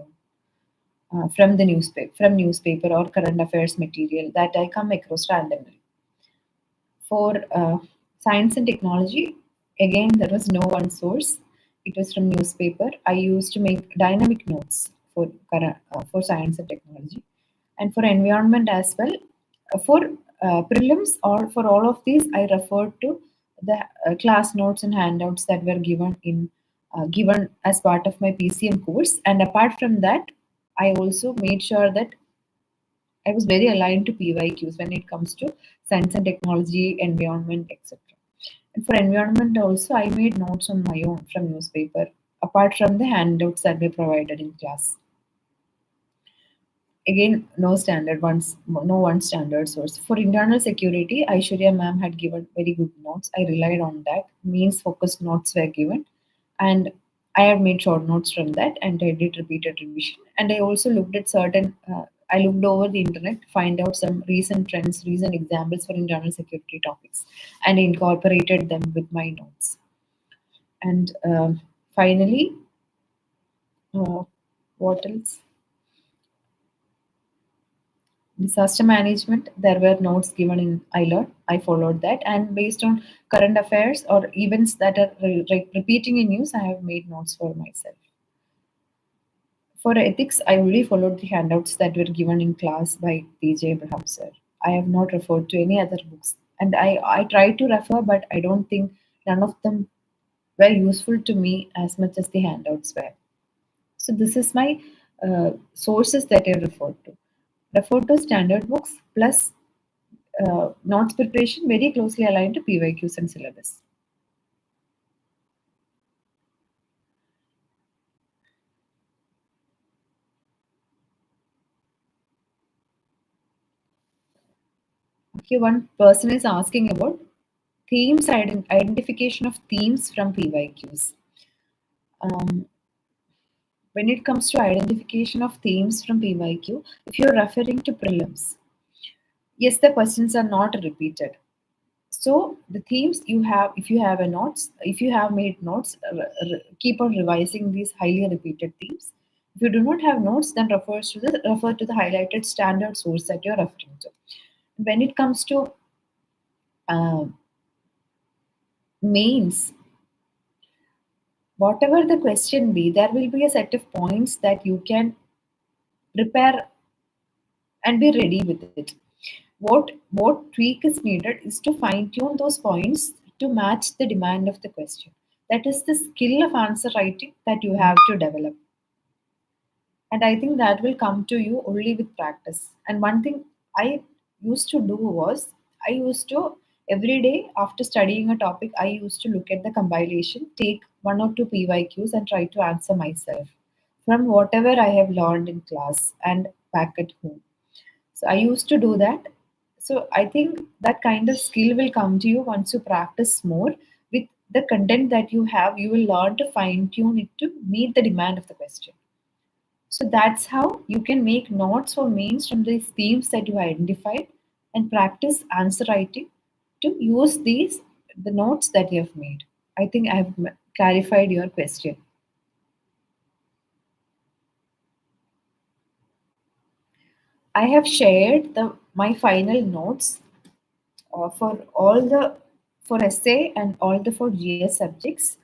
own from the newspaper or current affairs material that I come across randomly. For science and technology, again there was no one source. It was from newspaper. I used to make dynamic notes for science and technology, and for environment as well. For prelims or for all of these, I referred to the class notes and handouts that were given as part of my PCM course. And apart from that, I also made sure that I was very aligned to PYQs when it comes to science and technology, environment, etc. And for environment also, I made notes on my own from newspaper, apart from the handouts that were provided in class. Again, no one standard source. For internal security, Aishwarya ma'am had given very good notes. I relied on that. Means focused notes were given, and I have made short notes from that, and I did repeated revision. And I also looked at certain. I looked over the internet to find out some recent trends, recent examples for internal security topics, and incorporated them with my notes. And finally, uh, what else? Disaster management, there were notes given in ILERT. I followed that. And based on current affairs or events that are repeating in news, I have made notes for myself. For ethics, I only followed the handouts that were given in class by PJ Abraham sir. I have not referred to any other books. And I tried to refer, but I don't think none of them were useful to me as much as the handouts were. So this is my sources that I referred to. Refer to standard books plus notes preparation very closely aligned to PYQs and syllabus. Okay, one person is asking about themes, identification of themes from PYQs. Um, when it comes to identification of themes from PYQ, if you're referring to prelims, yes, the questions are not repeated. So the themes you have, if you have a notes, if you have made notes, keep on revising these highly repeated themes. If you do not have notes, then refer to the highlighted standard source that you're referring to. When it comes to uh, mains, whatever the question be, there will be a set of points that you can prepare and be ready with it. What tweak is needed is to fine tune those points to match the demand of the question. That is the skill of answer writing that you have to develop. And I think that will come to you only with practice. And one thing I used to do was, I used to every day after studying a topic, I used to look at the compilation, take one or two PYQs and try to answer myself from whatever I have learned in class and back at home. So I used to do that. So I think that kind of skill will come to you once you practice more with the content that you have. You will learn to fine tune it to meet the demand of the question. So that's how you can make notes for mains from these themes that you identified and practice answer writing to use these the notes that you have made. I think I have clarified your question. I have shared the my final notes for all the for essay and all the for GS subjects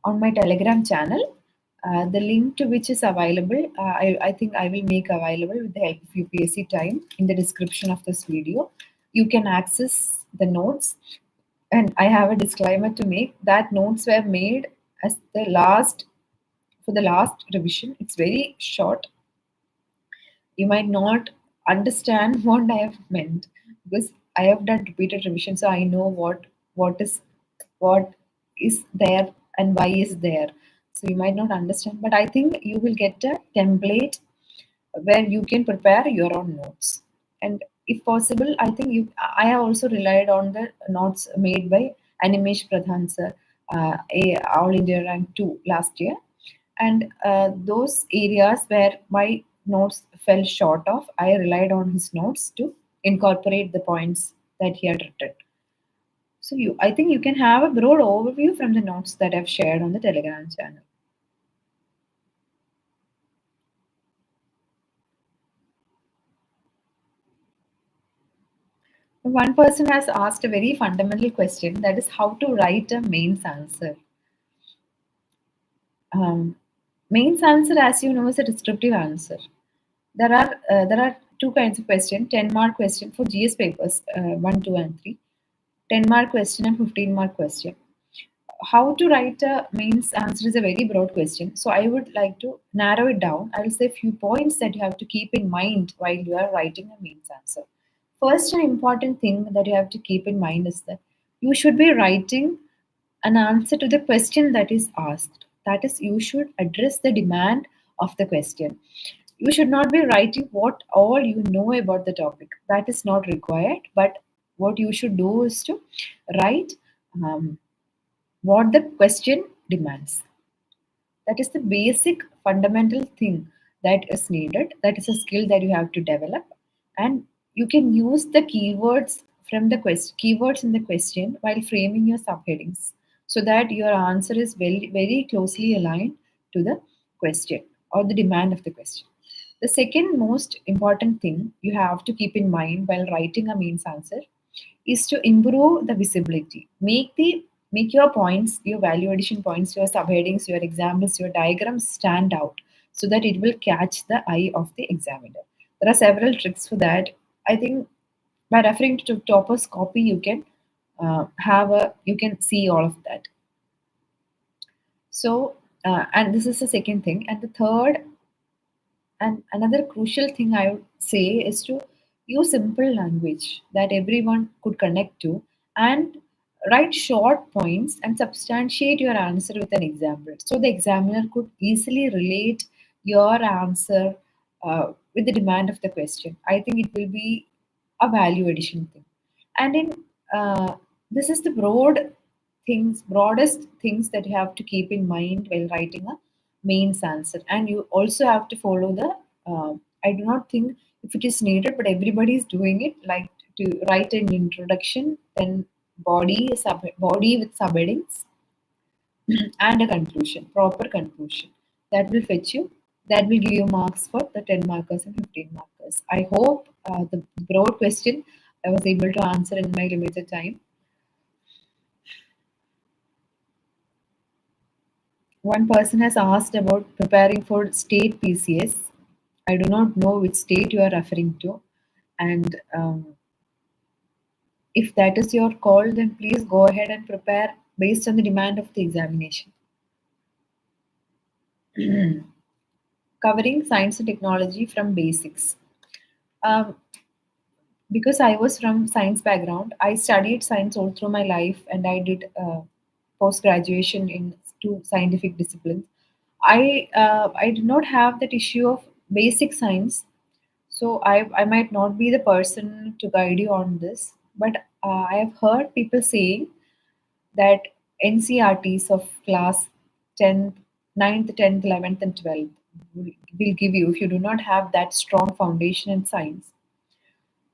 on my Telegram channel. The link to which is available, I think I will make available with the help of UPSC Time in the description of this video. You can access the notes, and I have a disclaimer to make that notes were made as the last for the last revision. It's very short. You might not understand what I have meant because I have done repeated revision, so I know what is there and why is there. So you might not understand, but I think you will get a template where you can prepare your own notes. And if possible, I think I have also relied on the notes made by Animesh Pradhan sir, a All India Rank 2 last year. And those areas where my notes fell short of, I relied on his notes to incorporate the points that he had written. So I think you can have a broad overview from the notes that I've shared on the Telegram channel. One person has asked a very fundamental question, that is how to write a mains answer. Um, Mains answer, as you know, is a descriptive answer. There are two kinds of question: 10-mark question for GS papers 1, 2, and 3. 10-mark question and 15-mark question. How to write a mains answer is a very broad question. So I would like to narrow it down. I will say a few points that you have to keep in mind while you are writing a mains answer. First, an important thing that you have to keep in mind is that you should be writing an answer to the question that is asked. That is, you should address the demand of the question. You should not be writing what all you know about the topic. That is not required. But what you should do is to write what the question demands. That is the basic fundamental thing that is needed. That is a skill that you have to develop. And you can use the keywords from the keywords in the question while framing your subheadings so that your answer is very, very closely aligned to the question or the demand of the question. The second most important thing you have to keep in mind while writing a mains answer is to improve the visibility. Make your points, your value addition points, your subheadings, your examples, your diagrams stand out so that it will catch the eye of the examiner. There are several tricks for that. I think by referring to Topper's copy, you can see all of that. So and this is the second thing, and the third And another crucial thing I would say is to use simple language that everyone could connect to, and write short points and substantiate your answer with an example. So the examiner could easily relate your answer with the demand of the question. I think it will be a value addition thing. And in uh, this is the broadest things that you have to keep in mind while writing a mains answer. And you also have to follow the I do not think if it is needed, but everybody is doing it, like to write an introduction, then body with subheadings, and a conclusion, proper conclusion. That will fetch you, that will give you marks for the 10 markers and 15 markers. I hope the broad question I was able to answer in my limited time. One person has asked about preparing for state PCS. I do not know which state you are referring to. And if that is your call, then please go ahead and prepare based on the demand of the examination. Covering science and technology from basics. Um, because I was from science background, I studied science all through my life, and I did post graduation in two scientific disciplines. I did not have that issue of basic science, so I might not be the person to guide you on this. But I have heard people saying that NCRTs of class 10th, 9th, 10th, 11th, and 12th will give you, if you do not have that strong foundation in science,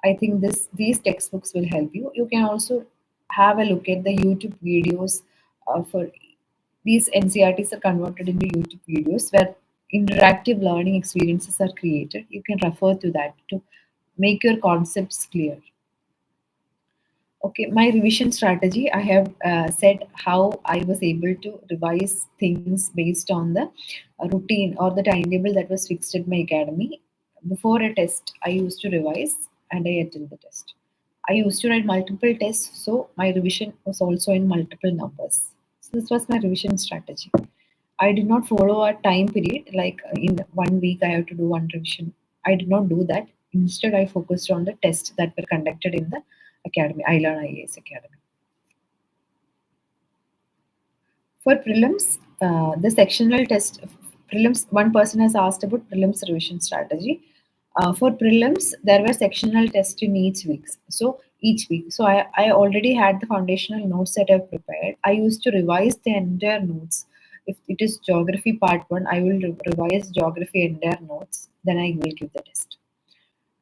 I think these textbooks will help you. You can also have a look at the YouTube videos for these NCRTs are converted into YouTube videos where interactive learning experiences are created. You can refer to that to make your concepts clear. Okay, my revision strategy. I have said how I was able to revise things based on the routine or the timetable that was fixed at my academy. Before a test, I used to revise and I attend the test. I used to write multiple tests, so my revision was also in multiple numbers. So this was my revision strategy. I did not follow a time period like in 1 week I have to do one revision. I did not do that. Instead, I focused on the tests that were conducted in the academy, I Learn IAS Academy. For prelims, the sectional test prelims. One person has asked about prelims revision strategy. For prelims, there were sectional tests in each week. So each week, so I already had the foundational notes that I've prepared. I used to revise the entire notes. If it is geography part one, I will revise geography entire notes. Then I will give the test.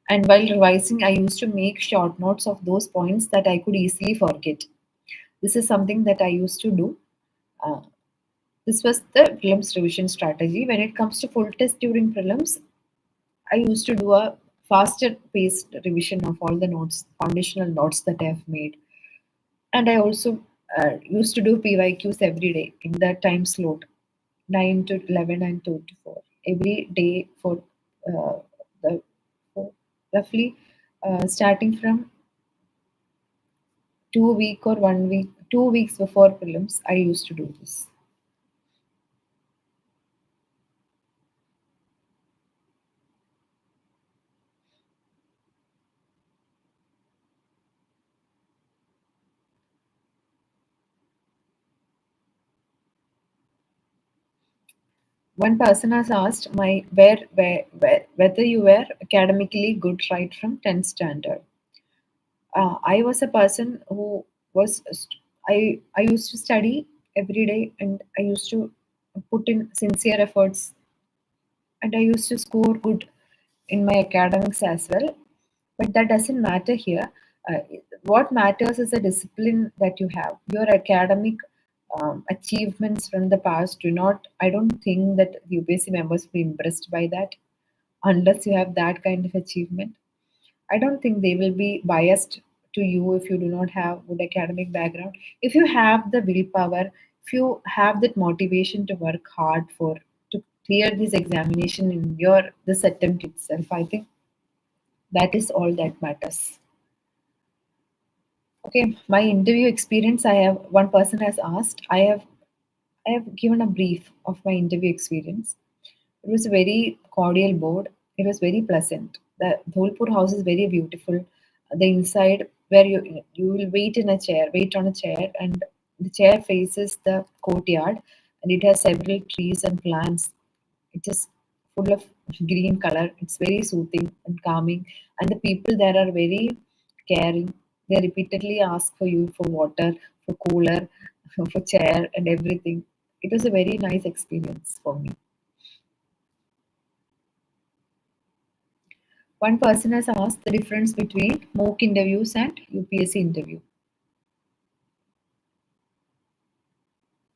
And while revising, I used to make short notes of those points that I could easily forget. This is something that I used to do. Uh, this was the prelims revision strategy. When it comes to full test during prelims, I used to do a faster paced revision of all the notes, foundational notes that I have made. And I also used to do PYQs every day in that time slot, 9 to 11 and 2 to 4. Every day for the for roughly starting from 2 week or 1 week, 2 weeks before prelims, I used to do this. One person has asked my whether you were academically good right from 10th standard. I was a person who was I used to study every day, and I used to put in sincere efforts, and I used to score good in my academics as well. But that doesn't matter here. Uh, what matters is the discipline that you have. Your academic achievements from the past do not. I don't think that the UPSC members will be impressed by that unless you have that kind of achievement. I don't think they will be biased to you if you do not have good academic background. If you have the willpower, if you have that motivation to work hard for to clear this examination in your this attempt itself, I think that is all that matters. Okay, my interview experience. I have one person has asked. I have given a brief of my interview experience. It was a very cordial board. It was very pleasant. The Dholpur house is very beautiful. The inside where you will wait on a chair, and the chair faces the courtyard, and it has several trees and plants. It is full of green color. It's very soothing and calming, and the people there are very caring. They repeatedly ask for you for water, for cooler, for chair, and everything. It was a very nice experience for me. One person has asked the difference between mock interviews and UPSC interview.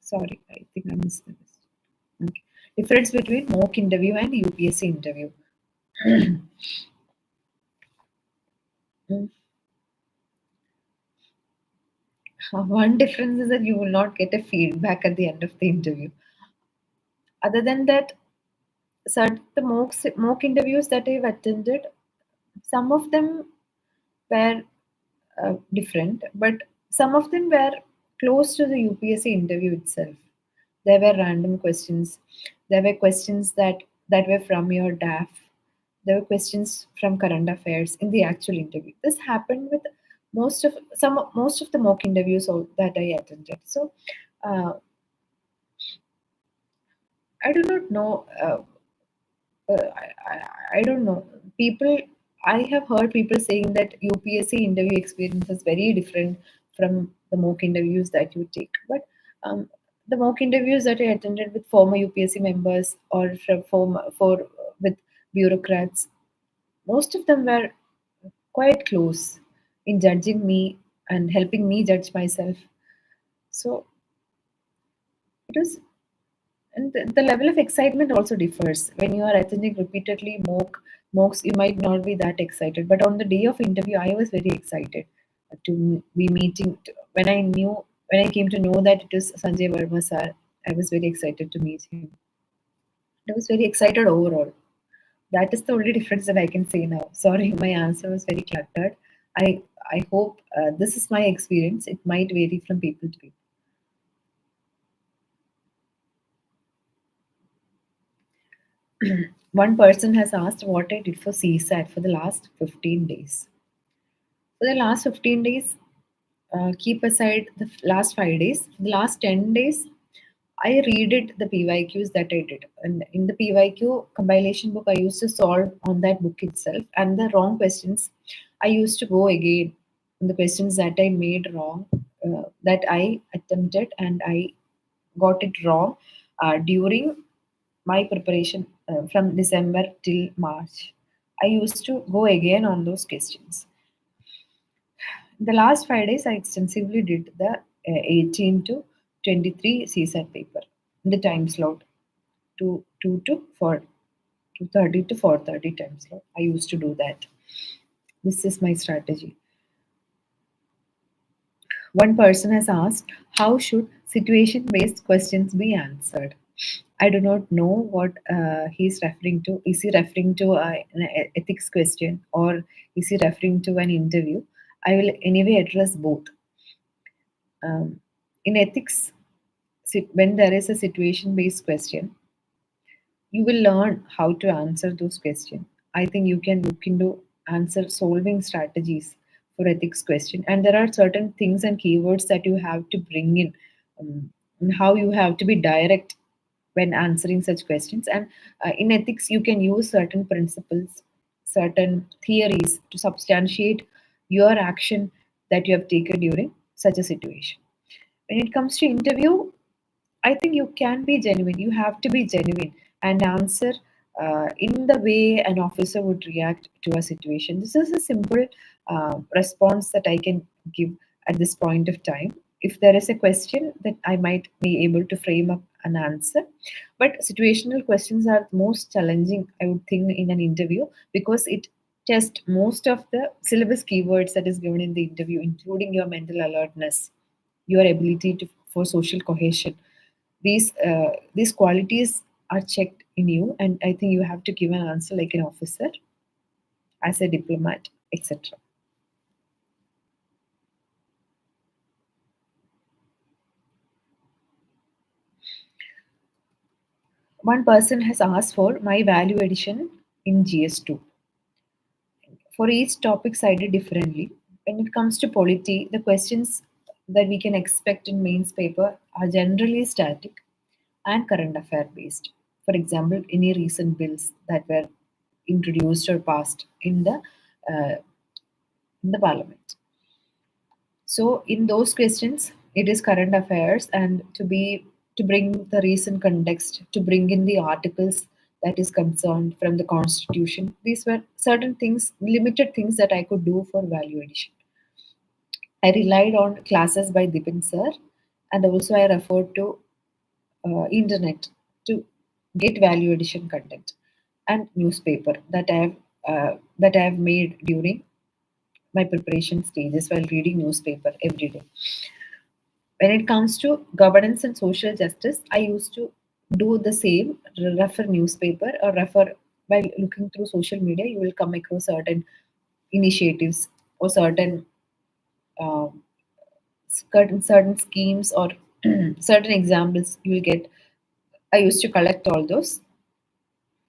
Sorry, I think I missed this. Okay. Difference between mock interview and UPSC interview. Mm. One difference is that you will not get a feedback at the end of the interview. Other than that, the mock interviews that I've attended, some of them were different, but some of them were close to the UPSC interview itself. There were random questions. There were questions that were from your DAF. There were questions from current affairs in the actual interview. This happened with most of the mock interviews that I attended. So uh, I do not know. I don't know. People, I have heard people saying that UPSC interview experience is very different from the mock interviews that you take. But um, the mock interviews that I attended with former UPSC members or for with bureaucrats, most of them were quite close in judging me and helping me judge myself. So it was, and the level of excitement also differs. When you are attending repeatedly mocks, you might not be that excited. But on the day of interview, I was very excited to be meeting. When I came to know that it was Sanjay Verma sir, I was very excited to meet him. I was very excited overall. That is the only difference that I can say now. Sorry, my answer was very cluttered. I hope this is my experience. It might vary from people to people. One person has asked what I did for CSAT for the last 15 days. For the last 15 days, keep aside the last 5 days. For the last 10 days, I redid the PYQs that I did. And in the PYQ compilation book, I used to solve on that book itself. And the wrong questions, I used to go again on the questions that I made wrong, that I attempted and I got it wrong during my preparation from December till March. I used to go again on those questions. The last 5 days, I extensively did the 18 to 23 CSAT paper in the time slot, 2 to 4, 2:30 to 4:30 time slot. I used to do that. This is my strategy. One person has asked, how should situation based questions be answered? I do not know what he's referring to. Is he referring to an ethics question or is he referring to an interview? I will anyway address both. In ethics, when there is a situation based question, you will learn how to answer those questions. I think you can look into answer solving strategies for ethics question, and there are certain things and keywords that you have to bring in, and how you have to be direct when answering such questions. And in ethics, you can use certain principles, certain theories to substantiate your action that you have taken during such a situation. When it comes to interview, I think you can be genuine. You have to be genuine and answer in the way an officer would react to a situation. This is a simple response that I can give at this point of time. If there is a question that I might be able to frame up an answer, but situational questions are most challenging, I would think, in an interview because it tests most of the syllabus keywords that is given in the interview, including your mental alertness, your ability for social cohesion. These qualities are checked in you, and I think you have to give an answer like an officer, as a diplomat, etc. One person has asked for my value addition in GS2. For each topic cited differently. When it comes to polity, the questions that we can expect in mains paper are generally static and current affair based. For example, any recent bills that were introduced or passed uh, in the parliament. So in those questions, it is current affairs, and to bring the recent context, to bring in the articles that is concerned from the constitution. These were certain things, limited things that I could do for value addition. I relied on classes by Dipin sir, and also I referred to internet to get value addition content and newspaper that I have made during my preparation stages while reading newspaper every day. When it comes to governance and social justice, I used to do the same, refer newspaper or refer while looking through social media. You will come across certain initiatives or um, certain schemes or certain examples you will get. I used to collect all those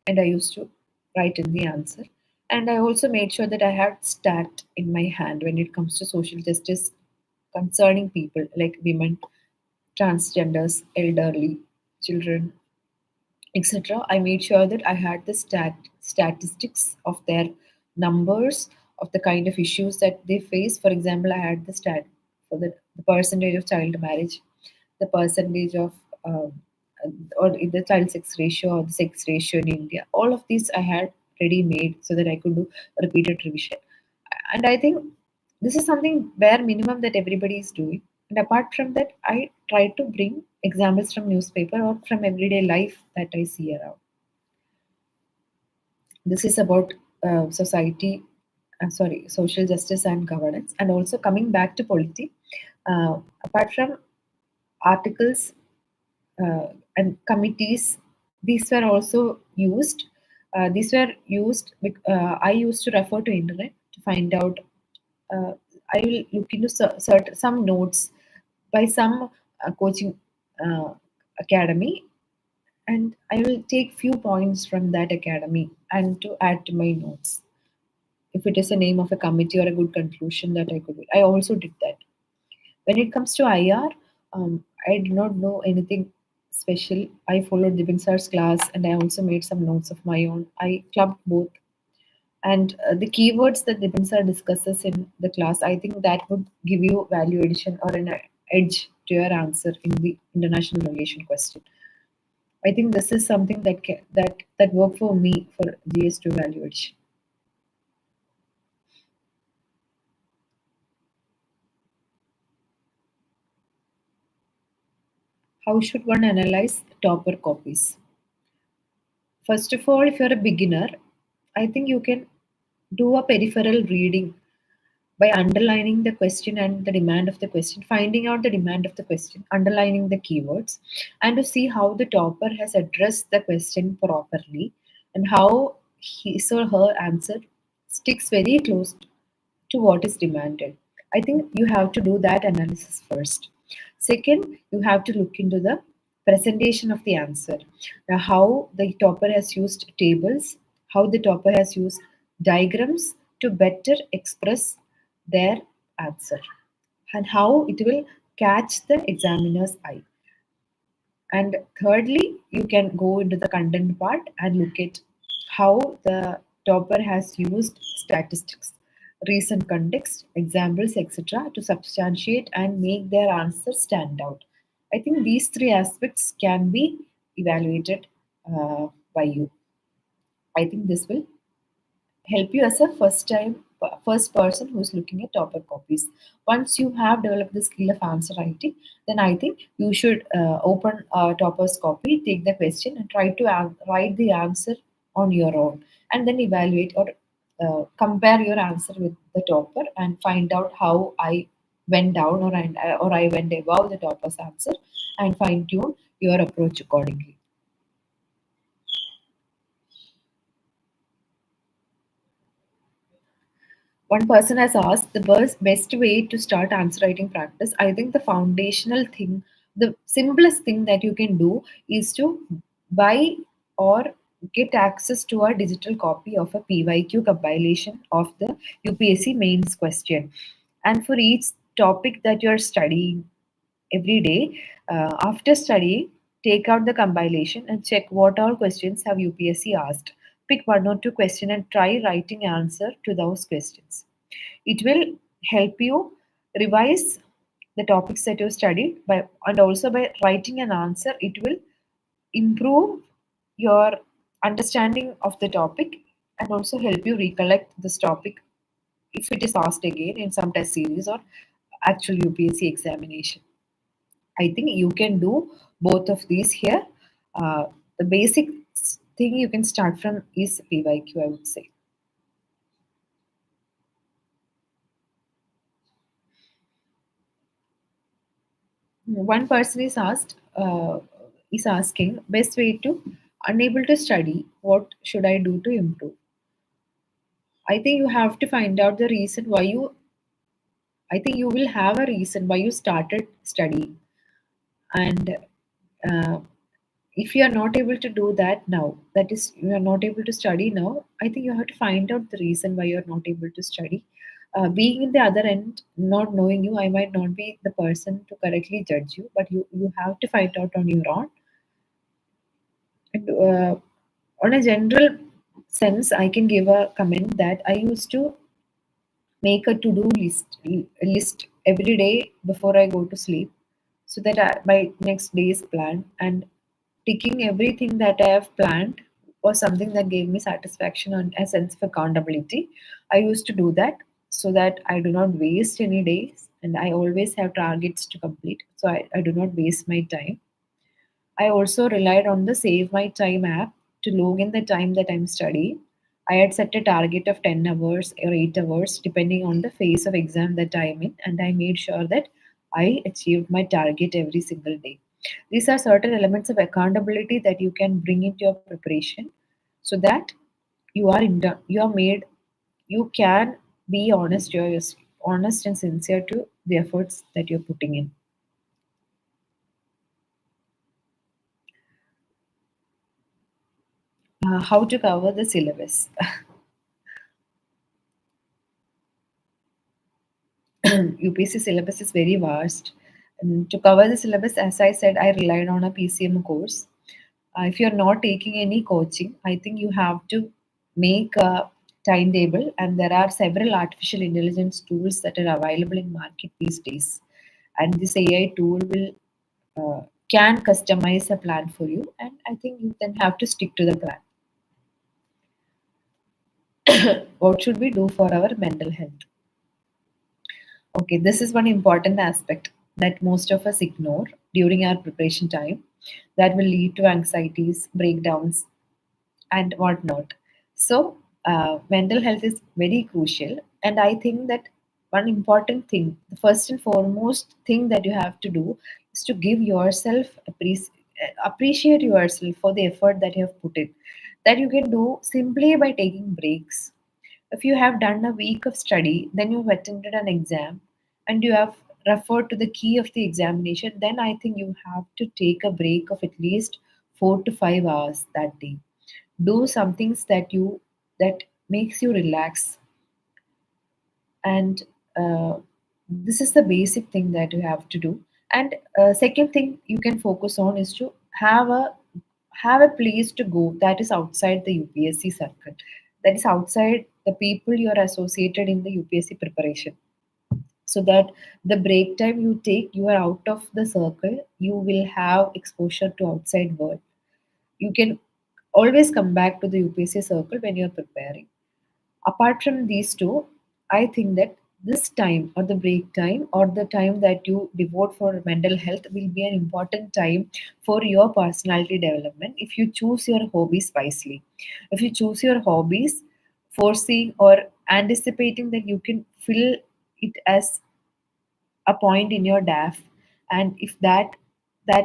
and I used to write in the answer. And I also made sure that I had stat in my hand when it comes to social justice concerning people like women, transgenders, elderly, children, etc. I made sure that I had the statistics of their numbers of the kind of issues that they face. For example, I had the stat for the percentage of child marriage, the percentage of or the child sex ratio or the sex ratio in India. All of these I had ready made so that I could do repeated revision. And I think this is something bare minimum that everybody is doing. And apart from that, I try to bring examples from newspaper or from everyday life that I see around. This is about social justice and governance. And also coming back to polity, apart from articles and committees, these were also used. I used to refer to internet to find out. Uh, I will look into some notes by some coaching uh, academy, and I will take few points from that academy and to add to my notes. If it is a name of a committee or a good conclusion that I could read. I also did that. When it comes to IR, I did not know anything special. I followed the Binsar's class and I also made some notes of my own. I clubbed both. And the keywords that the Binsar discusses in the class, I think that would give you value addition or an edge to your answer in the international relation question. I think this is something that worked for me for GS2 value addition. How should one analyze topper copies? First of all, if you're a beginner, I think you can do a peripheral reading by underlining the question and the demand of the question, finding out the demand of the question, underlining the keywords, and to see how the topper has addressed the question properly and how his or her answer sticks very close to what is demanded. I think you have to do that analysis first. Second, you have to look into the presentation of the answer. Now, how the topper has used tables, how the topper has used diagrams to better express their answer, and how it will catch the examiner's eye. And thirdly, you can go into the content part and look at how the topper has used statistics, recent context, examples, etc., to substantiate and make their answer stand out. I think these three aspects can be evaluated by you. I think this will help you as a first person who's looking at topper copies. Once you have developed the skill of answer writing, then I think you should open a topper's copy, take the question and try to write the answer on your own, and then evaluate or compare your answer with the topper and find out how I went down or I went above the topper's answer, and fine tune your approach accordingly. One person has asked the best way to start answer writing practice. I think the foundational thing, the simplest thing that you can do is to buy or get access to a digital copy of a PYQ compilation of the UPSC mains question. And for each topic that you're studying every day, after studying, take out the compilation and check what all questions have UPSC asked. Pick one or two questions and try writing answer to those questions. It will help you revise the topics that you studied by, and also by writing an answer, it will improve your understanding of the topic and also help you recollect this topic if it is asked again in some test series or actual UPSC examination. I think you can do both of these here. The basic thing you can start from is PYQ, I would say. One person is asking best way to unable to study. What should I do to improve? I think you have to find out the reason why you. I think you will have a reason why you started studying, and uh, if you are not able to do that now, that is, you are not able to study now. I think you have to find out the reason why you are not able to study. Being in the other end, not knowing you, I might not be the person to correctly judge you, but you have to find out on your own. And on a general sense, I can give a comment that I used to make a to-do list every day before I go to sleep, so that my next day's plan and ticking everything that I have planned was something that gave me satisfaction and a sense of accountability. I used to do that so that I do not waste any days and I always have targets to complete. So I do not waste my time. I also relied on the Save My Time app to log in the time that I'm studying. I had set a target of 10 hours or 8 hours depending on the phase of exam that I'm in, and I made sure that I achieved my target every single day. These are certain elements of accountability that you can bring into your preparation so that you are made you can be honest, you're honest and sincere to the efforts that you're putting in. How to cover the syllabus. UPSC syllabus is very vast. And to cover the syllabus, as I said, I relied on a PCM course. If you're not taking any coaching, I think you have to make a timetable, and there are several artificial intelligence tools that are available in market these days. And this AI tool will can customize a plan for you, and I think you then have to stick to the plan. What should we do for our mental health? Okay, this is one important aspect that most of us ignore during our preparation time that will lead to anxieties, breakdowns, and whatnot. So, mental health is very crucial, and I think that one important thing, the first and foremost thing that you have to do is to give yourself appreciate yourself for the effort that you have put in. That you can do simply by taking breaks. If you have done a week of study, then you've attended an exam, and you have referred to the key of the examination, then I think you have to take a break of at least 4 to 5 hours that day. Do some things that makes you relax, and this is the basic thing that you have to do. And second thing you can focus on is to have a place to go that is outside the UPSC circle, that is outside the people you are associated in the UPSC preparation, so that the break time you take, you are out of the circle, you will have exposure to outside world. You can always come back to the UPSC circle when you're preparing. Apart from these two, I think that this time or the break time or the time that you devote for mental health will be an important time for your personality development if you choose your hobbies wisely. If you choose your hobbies, foreseeing or anticipating that you can fill it as a point in your DAF, and if that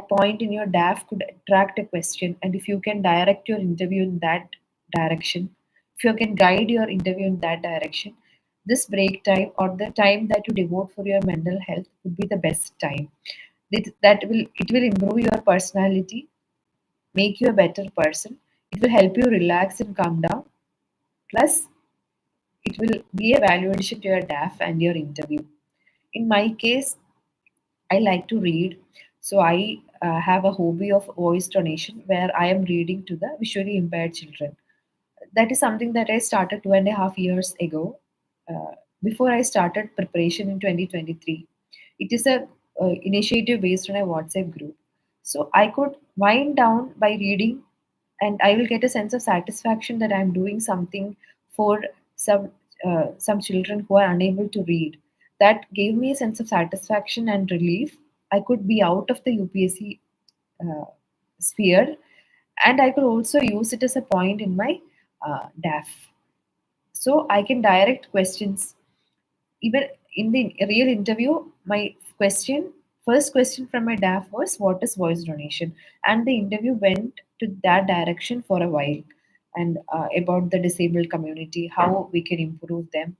point in your DAF could attract a question, and if you can direct your interview in that direction, if you can guide your interview in that direction, this break time or the time that you devote for your mental health would be the best time. That will it will improve your personality, make you a better person. It will help you relax and calm down. Plus, it will be a value addition to your DAF and your interview. In my case, I like to read. So I have a hobby of voice donation where I am reading to the visually impaired children. That is something that I started 2.5 years ago, uh, before I started preparation in 2023. It is a initiative based on a WhatsApp group. So I could wind down by reading, and I will get a sense of satisfaction that I'm doing something for some some children who are unable to read. That gave me a sense of satisfaction and relief. I could be out of the UPSC uh, sphere, and I could also use it as a point in my DAF. So I can direct questions. Even in the real interview, my first question from my DAF was, "What is voice donation?" And the interview went to that direction for a while, and about the disabled community, how we can improve them.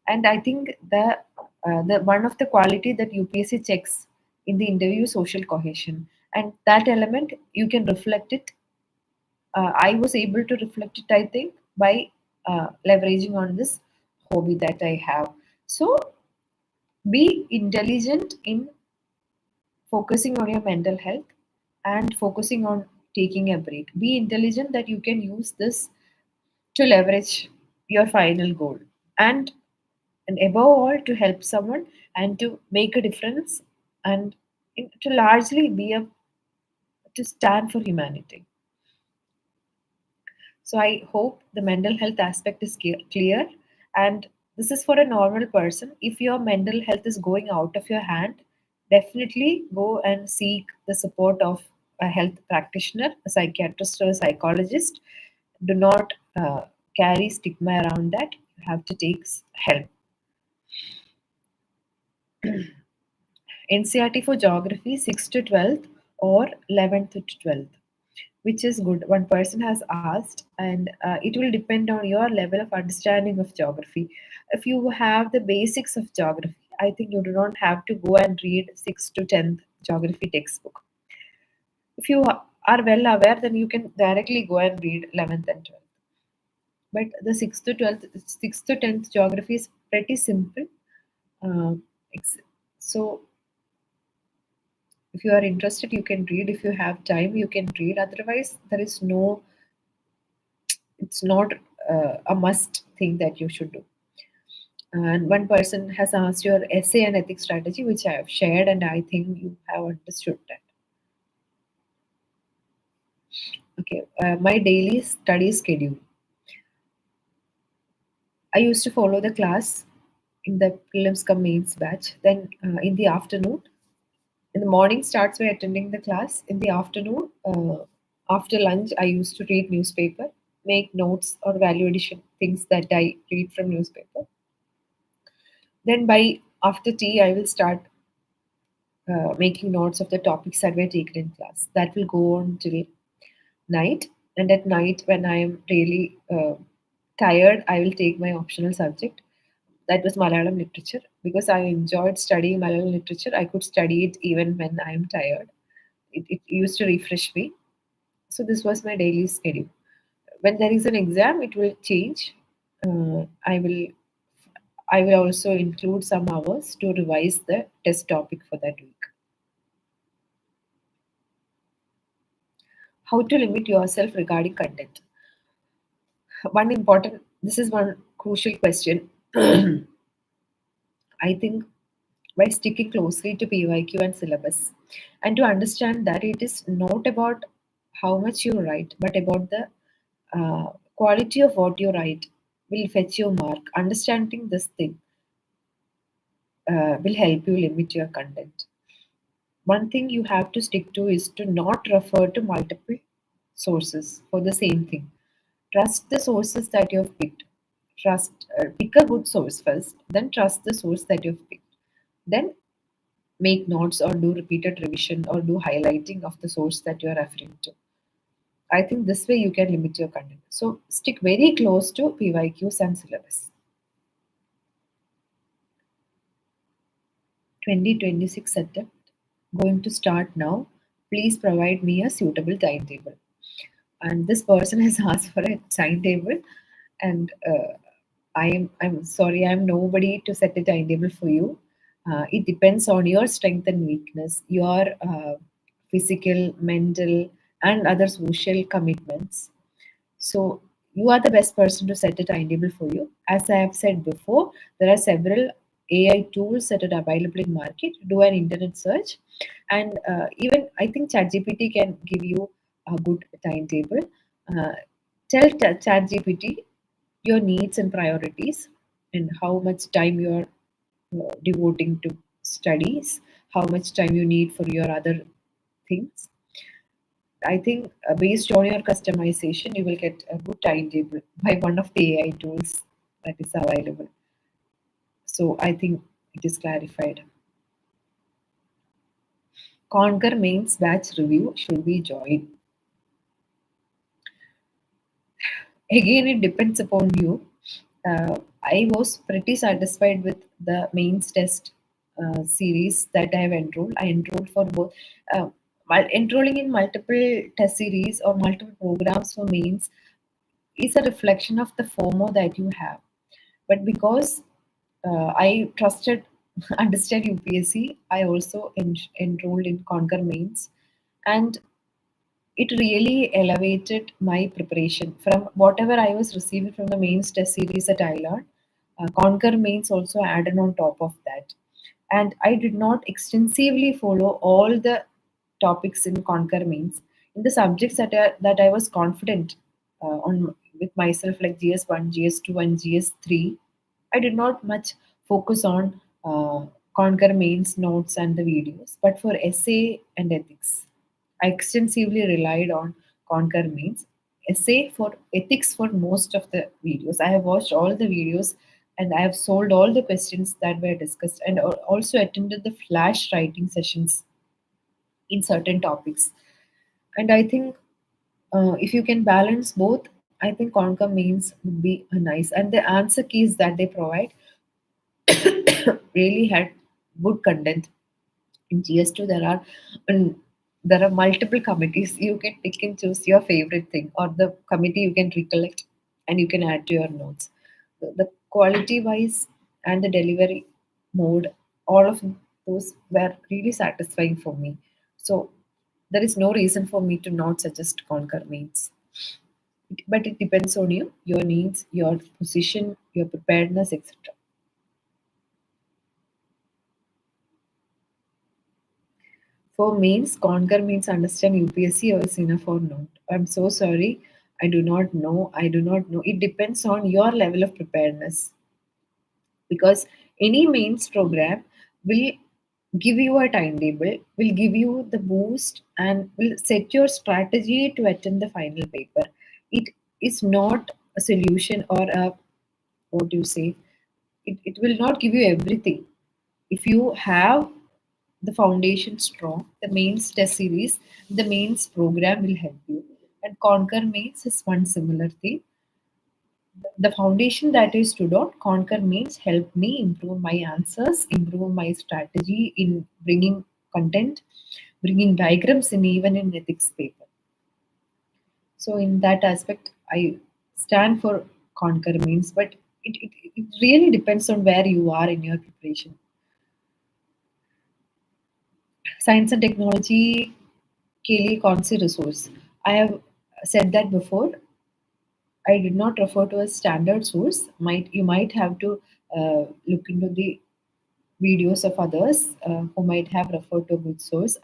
And I think the one of the quality that UPSC checks in the interview is social cohesion, and that element you can reflect it. I was able to reflect it, I think, by leveraging on this hobby that I have. So be intelligent in focusing on your mental health and focusing on taking a break. Be intelligent that you can use this to leverage your final goal, and above all to help someone and to make a difference, and to largely be a to stand for humanity. So I hope the mental health aspect is clear. And this is for a normal person. If your mental health is going out of your hand, definitely go and seek the support of a health practitioner, a psychiatrist, or a psychologist. Do not carry stigma around that. You have to take help. NCERT for geography 6th to 12th or 11th to 12th, which is good. One person has asked, and it will depend on your level of understanding of geography. If you have the basics of geography, I think you do not have to go and read 6th to 10th geography textbook. If you are well aware, then you can directly go and read 11th and 12th. But the 6th to 12th, 6th to 10th geography is pretty simple. Uh, ex- so if you are interested, you can read. If you have time, you can read. Otherwise, there is no, it's not a must thing that you should do. And one person has asked your essay and ethics strategy, which I have shared, and I think you have understood that. Okay, my daily study schedule. I used to follow the class in the prelims cum mains batch. Then in the afternoon, in the morning starts by attending the class. In the afternoon, after lunch, I used to read newspaper, make notes or value addition things that I read from newspaper. Then by after tea, I will start making notes of the topics that were taken in class. That will go on till night. And at night, when I am really tired, I will take my optional subject. That was Malayalam literature. Because I enjoyed studying Malayalam literature, I could study it even when I am tired. It used to refresh me. So this was my daily schedule. When there is an exam, it will change. I will also include some hours to revise the test topic for that week. How to limit yourself regarding content? This is one crucial question. I think by sticking closely to PYQ and syllabus, and to understand that it is not about how much you write, but about the quality of what you write will fetch your mark. Understanding this thing will help you limit your content. One thing you have to stick to is to not refer to multiple sources for the same thing. Trust the sources that you've picked. Pick a good source first, then trust the source that you've picked. Then make notes or do repeated revision or do highlighting of the source that you're referring to. I think this way you can limit your content. So stick very close to PYQs and syllabus. 2026 attempt going to start now. Please provide me a suitable timetable. and this person has asked for a timetable, and I'm sorry, I'm nobody to set a timetable for you. It depends on your strength and weakness, your physical, mental, and other social commitments. So you are the best person to set a timetable for you. As I have said before, there are several AI tools that are available in market. Do an internet search, and even I think ChatGPT can give you a good timetable. Uh, tell ChatGPT your needs and priorities, and how much time you are devoting to studies, how much time you need for your other things. I think based on your customization, you will get a good timetable by one of the AI tools that is available. So I think it is clarified. Conquer means batch review. Should we join? Again, it depends upon you. I was pretty satisfied with the mains test series that I have enrolled. I enrolled for both. While enrolling in multiple test series or multiple programs for mains is a reflection of the FOMO that you have. But because I trusted, understand UPSC, I also enrolled in Conquer Mains, and it really elevated my preparation from whatever I was receiving from the mains test series that I learned. Conquer Mains also added on top of that, and I did not extensively follow all the topics in Conquer Mains. In the subjects that I was confident on with myself, like GS1, GS2, and GS3, I did not much focus on Conquer Mains notes and the videos, but for essay and ethics, I extensively relied on Conquer Mains. Essay for ethics for most of the videos. I have watched all the videos, and I have solved all the questions that were discussed, and also attended the flash writing sessions in certain topics. And I think if you can balance both, I think Conquer Mains would be a nice. And the answer keys that they provide really had good content. In GS2, um, there are multiple committees. You can pick and choose your favorite thing, or the committee you can recollect, and you can add to your notes. The quality wise and the delivery mode, all of those were really satisfying for me. So there is no reason for me to not suggest Conquer Means. But it depends on you, your needs, your position, your preparedness, etc. For means, Conquer means understand UPSC or is enough or not. I'm so sorry. I do not know. I do not know. It depends on your level of preparedness, because any mains program will give you a timetable, will give you the boost, and will set your strategy to attend the final paper. It is not a solution or a, what do you say, it will not give you everything. If you have the foundation strong, the mains test series, the mains program will help you. And Conquer Mains is one similar thing. The foundation that I stood on, Conquer Mains helped me improve my answers, improve my strategy in bringing content, bringing diagrams in even in ethics paper. So in that aspect, I stand for Conquer Mains, but it really depends on where you are in your preparation. Science and technology के लिए कौन सी resource? I have said that before. I did not refer to a standard source. Might you might have to look into the videos of others who might have referred to a good source.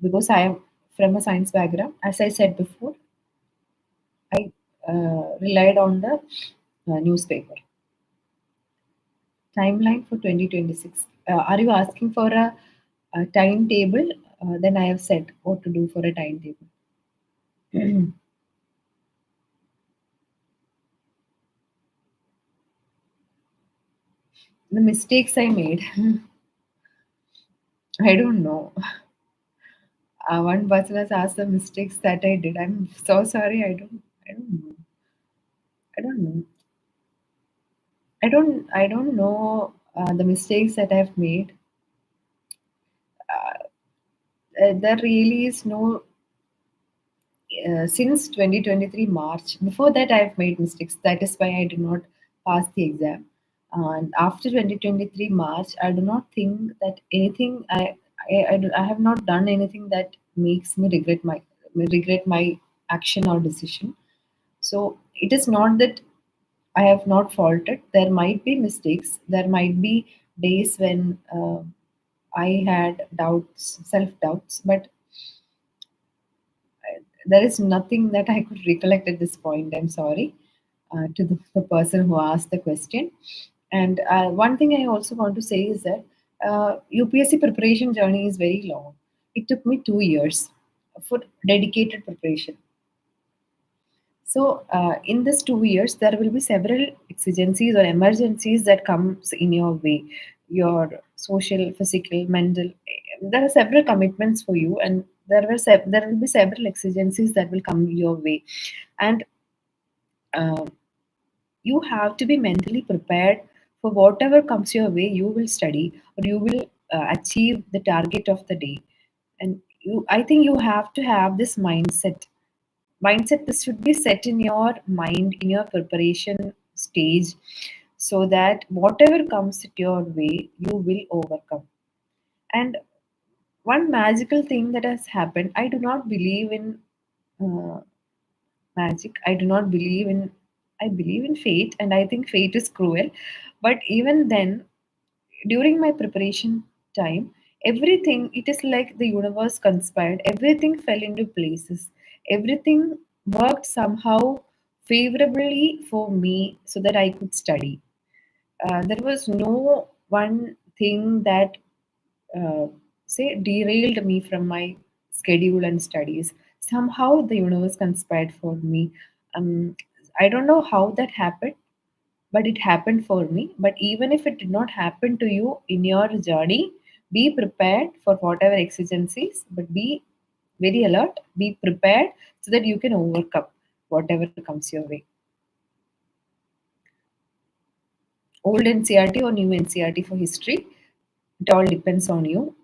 Because I am from a science background, as I said before, I relied on the newspaper. Timeline for 2026. Are you asking for a timetable? Then I have said what to do for a timetable. The mistakes I made, I don't know. One person has asked the mistakes that I did. I'm so sorry. I don't know. I don't know. I don't know the mistakes that I've made. Uh, there really is no. since 2023 March. Before that, I've made mistakes. That is why I did not pass the exam. And after 2023 March, I do not think that anything I have not done anything that makes me regret my action or decision. So it is not that I have not faltered. There might be mistakes. There might be days when I had doubts, self doubts, but there is nothing that I could recollect at this point. I'm sorry to the person who asked the question. And one thing I also want to say is that UPSC preparation journey is very long. It took me 2 years for dedicated preparation. So, in this 2 years, there will be several exigencies or emergencies that comes in your way. Your social, physical, mental. There are several commitments for you, and there will be several exigencies that will come your way, and uh, you have to be mentally prepared for whatever comes your way. You will study, or you will achieve the target of the day, and I think you have to have this mindset. This should be set in your mind in your preparation stage, so that whatever comes at your way you will overcome. And one magical thing that has happened, I do not believe in uh, magic. I do not believe in, I believe in fate, and I think fate is cruel. But even then, during my preparation time, everything, it is like the universe conspired, everything fell into places, everything worked somehow favorably for me so that I could study. There was no one thing that uh, say derailed me from my schedule and studies. Somehow the universe conspired for me. um, I don't know how that happened, but it happened for me. But even if it did not happen to you in your journey, be prepared for whatever exigencies, but be very alert, be prepared so that you can overcome whatever comes your way. Old NCRT or new NCRT for history, it all depends on you.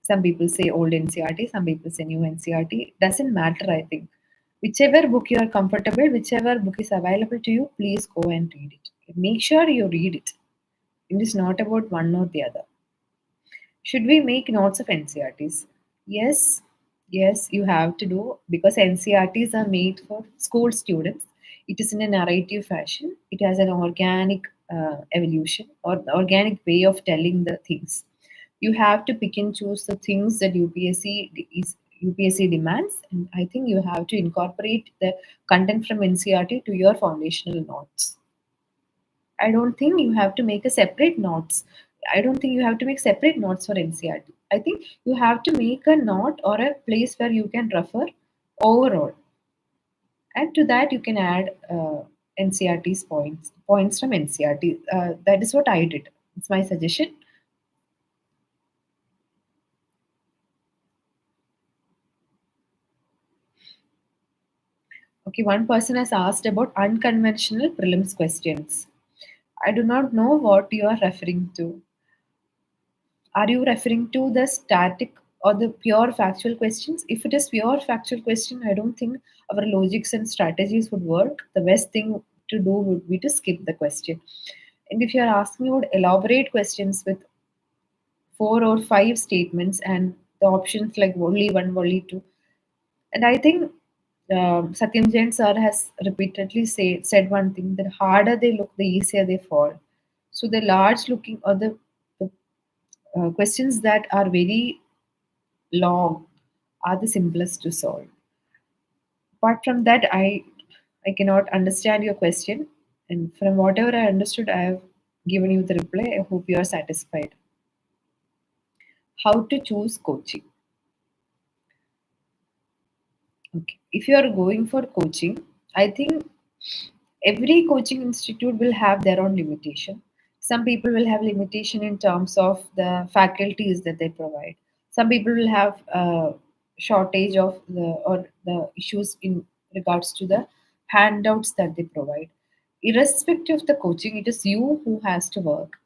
Some people say old NCRT, some people say new NCRT. Doesn't matter, I think. Whichever book you are comfortable, whichever book is available to you, please go and read it. Make sure you read it. It is not about one or the other. Should we make notes of NCRTs? Yes, yes, you have to do, because NCRTs are made for school students. It is in a narrative fashion. It has an organic evolution or organic way of telling the things. You have to pick and choose the things that UPSC demands, and I think you have to incorporate the content from NCRT to your foundational notes. I don't think you have to make a separate notes. I don't think you have to make separate notes for NCRT. I think you have to make a note or a place where you can refer overall. And to that, you can add NCRT's points from NCRT. That is what I did. It's my suggestion. Okay, one person has asked about unconventional prelims questions. I do not know what you are referring to. Are you referring to the static or the pure factual questions? If it is pure factual question, I don't think our logics and strategies would work. The best thing to do would be to skip the question. And if you are asking about elaborate questions with 4 or 5 statements and the options like only one, only two, and I think Satyam Jain sir has repeatedly said one thing, that harder they look, the easier they fall. So the large looking or the questions that are very long are the simplest to solve. Apart from that, I cannot understand your question, and from whatever I understood, I have given you the reply. I hope you are satisfied. How to choose coaching? Okay, if you are going for coaching, I think every coaching institute will have their own limitation. Some people will have limitation in terms of the faculties that they provide. Some people will have shortage of the issues in regards to the handouts that they provide. Irrespective of the coaching, it is you who has to work.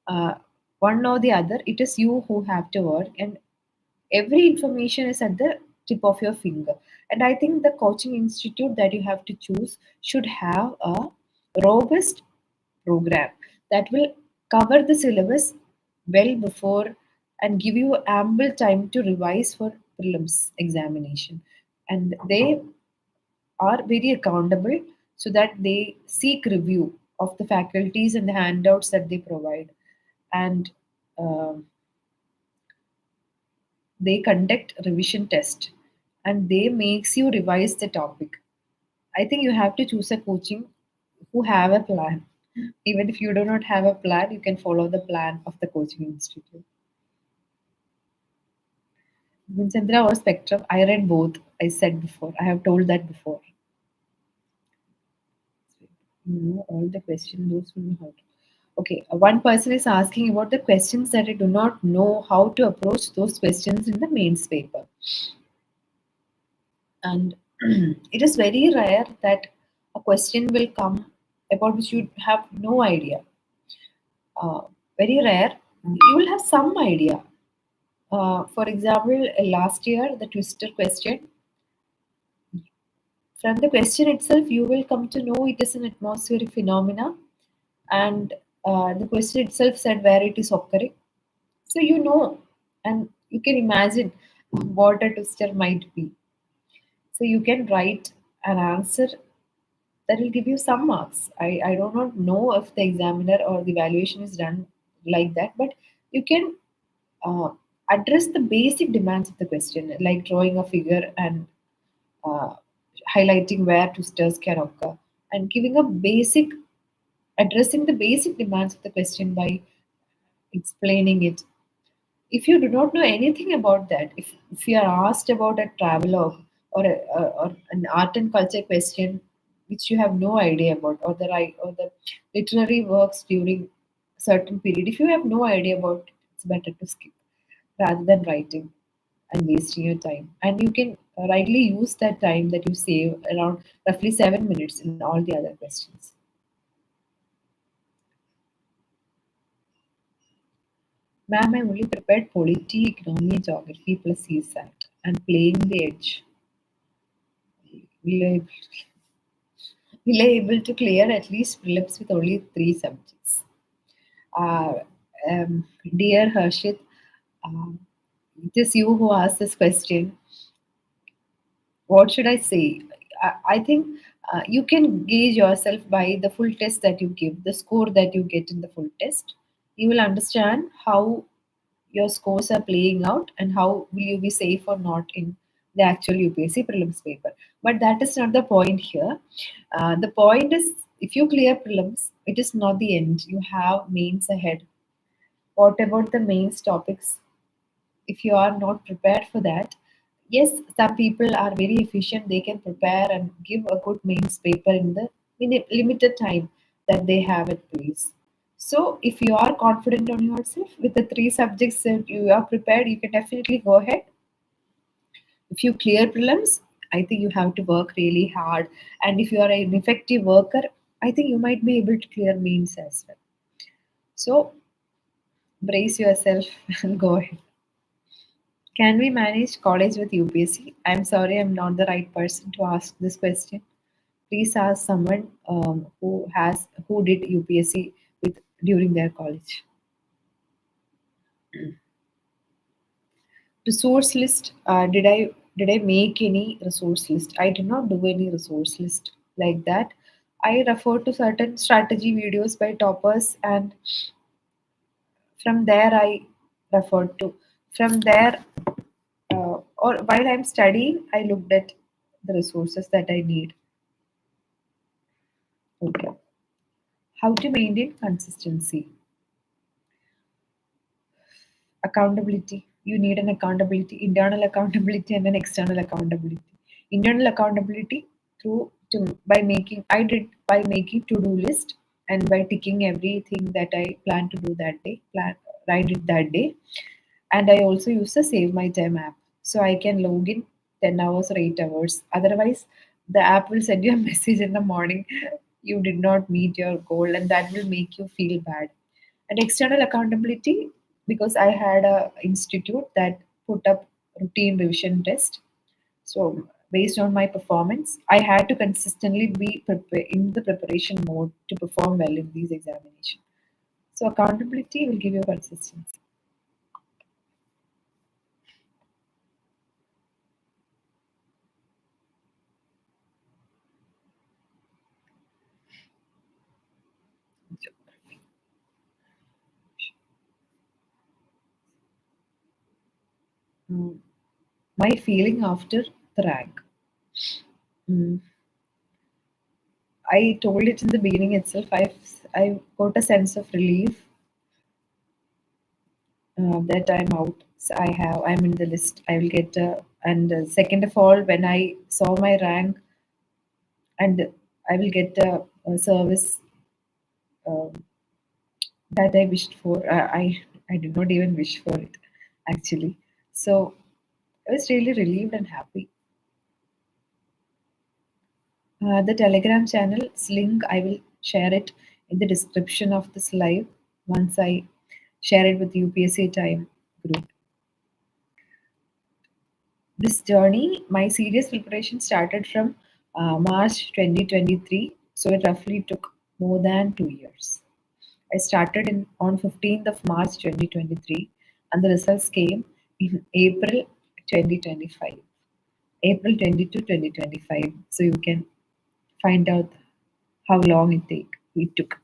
uh, One or the other, it is you who have to work, and every information is at the tip of your finger. And I think the coaching institute that you have to choose should have a robust program that will cover the syllabus well before and give you ample time to revise for prelims examination. And they are very accountable so that they seek review of the faculties and the handouts that they provide. And um they conduct revision test and they makes you revise the topic. I think you have to choose a coaching who have a plan. Even if you do not have a plan, you can follow the plan of the coaching institute. Vincendra or Spectrum, I read both. I said before. I have told that before. You know all the questions, those will be hard. Okay, one person is asking about the questions that I do not know how to approach those questions in the mains paper. And it is very rare that a question will come about which you have no idea. Very rare. You will have some idea. For example, last year, the twister question, from the question itself, you will come to know it is an atmospheric phenomena, and the question itself said where it is occurring. So you know, and you can imagine what a twister might be. So you can write an answer that will give you some marks. I do not know if the examiner or the evaluation is done like that, but you can uh, address the basic demands of the question, like drawing a figure and uh, highlighting where twisters can occur, and giving a basic, addressing the basic demands of the question by explaining it. If you do not know anything about that, if you are asked about a travelogue or an art and culture question which you have no idea about, or the literary works during a certain period, if you have no idea about it, it's better to skip rather than writing and wasting your time. And you can rightly use that time that you save, around roughly 7 minutes, in all the other questions. Ma'am, I only prepared polity, economy, geography plus CSAT and playing the edge. Will I, will I able to clear at least prelims with only three subjects? Uh, Dear Harshit, um, it is you who asked this question. What should I say? I think you can gauge yourself by the full test that you give, the score that you get in the full test. You will understand how your scores are playing out and how will you be safe or not in the actual UPSC prelims paper. But that is not the point here. The point is, if you clear prelims, it is not the end. You have mains ahead. What about the mains topics? If you are not prepared for that, yes, some people are very efficient. They can prepare and give a good mains paper in the limited time that they have at place. So if you are confident on yourself with the three subjects that you are prepared, you can definitely go ahead. If you clear prelims, I think you have to work really hard, and if you are an effective worker, I think you might be able to clear mains as well. So brace yourself and go ahead. Can we manage college with UPSC? I'm sorry, I'm not the right person to ask this question. Please ask someone who did UPSC with during their college. Resource list. Did I make any resource list? I did not do any resource list like that. I refer to certain strategy videos by toppers, and from there I referred to. From there, or while I'm studying, I looked at the resources that I need. Okay. How to maintain consistency? Accountability. You need an accountability, internal accountability and an external accountability. Internal accountability through to by making I did by making to-do list and by ticking everything that I plan to do that day, plan I did that day. And I also use the Save My Time app. So I can log in 10 hours or 8 hours. Otherwise, the app will send you a message in the morning, you did not meet your goal, and that will make you feel bad. And external accountability, because I had a institute that put up routine revision test. So based on my performance, I had to consistently be in the preparation mode to perform well in these examinations. So accountability will give you consistency. Mm, my feeling after the rank. Mm, I told it in the beginning itself. I got a sense of relief that I'm out. So I'm in the list. I will get. And second of all, when I saw my rank, and I will get a service um, that I wished for. I did not even wish for it, actually. So I was really relieved and happy. The Telegram channel's link, I will share it in the description of this live once I share it with the UPSC Time group. This journey, my serious preparation started from March 2023, so it roughly took more than 2 years. I started on 15th of March 2023, and the results came in April 2025, April 22, 2025. So you can find out how long it took.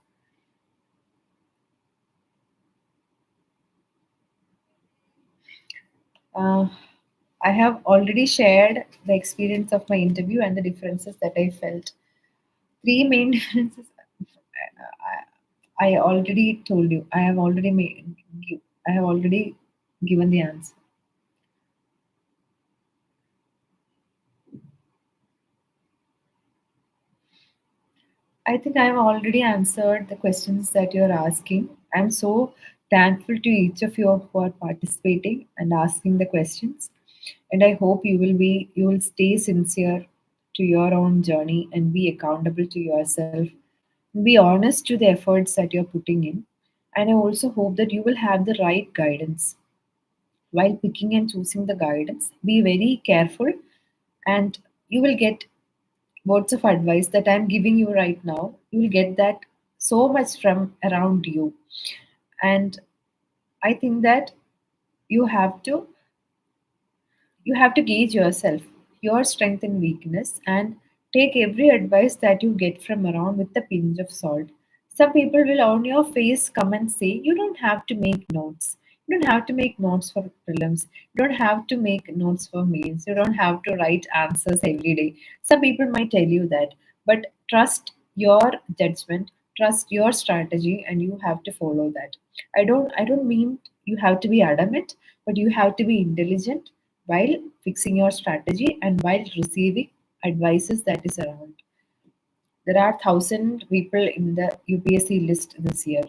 Uh, I have already shared the experience of my interview and the differences that I felt. Three main differences. I already told you. I have already given the answer. I think I've already answered the questions that you're asking. I'm so thankful to each of you who are participating and asking the questions. And I hope you will stay sincere to your own journey and be accountable to yourself. Be honest to the efforts that you're putting in. And I also hope that you will have the right guidance. While picking and choosing the guidance, be very careful, and you will get words of advice that I'm giving you right now. You will get that so much from around you. And I think that you have to you have to gauge yourself, your strength and weakness, and take every advice that you get from around with a pinch of salt. Some people will on your face come and say, you don't have to make notes. You don't have to make notes for prelims. You don't have to make notes for mains. You don't have to write answers every day. Some people might tell you that, but trust your judgment, trust your strategy, and you have to follow that. I don't mean you have to be adamant, but you have to be intelligent while fixing your strategy and while receiving advices that is around. There are 1,000 people in the UPSC list this year,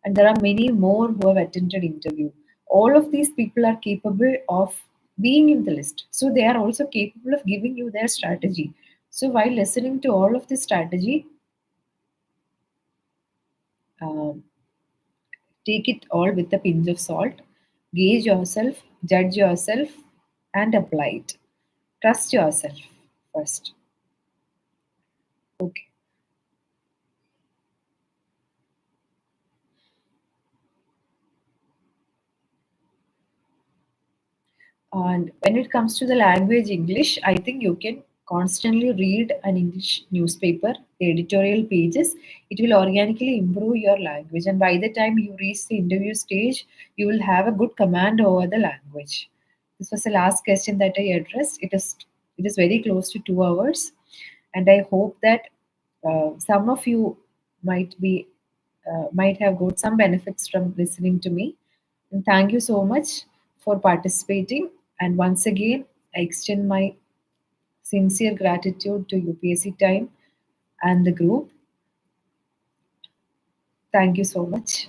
and there are many more who have attended interview. All of these people are capable of being in the list, so they are also capable of giving you their strategy. So while listening to all of this strategy, um, take it all with a pinch of salt. Gauge yourself, judge yourself, and apply it. Trust yourself first. Okay. And when it comes to the language English, I think you can constantly read an English newspaper, the editorial pages. It will organically improve your language. And by the time you reach the interview stage, you will have a good command over the language. This was the last question that I addressed. It is very close to 2 hours, and I hope that some of you might have got some benefits from listening to me. And thank you so much for participating. And once again, I extend my sincere gratitude to UPSC Time and the group. Thank you so much.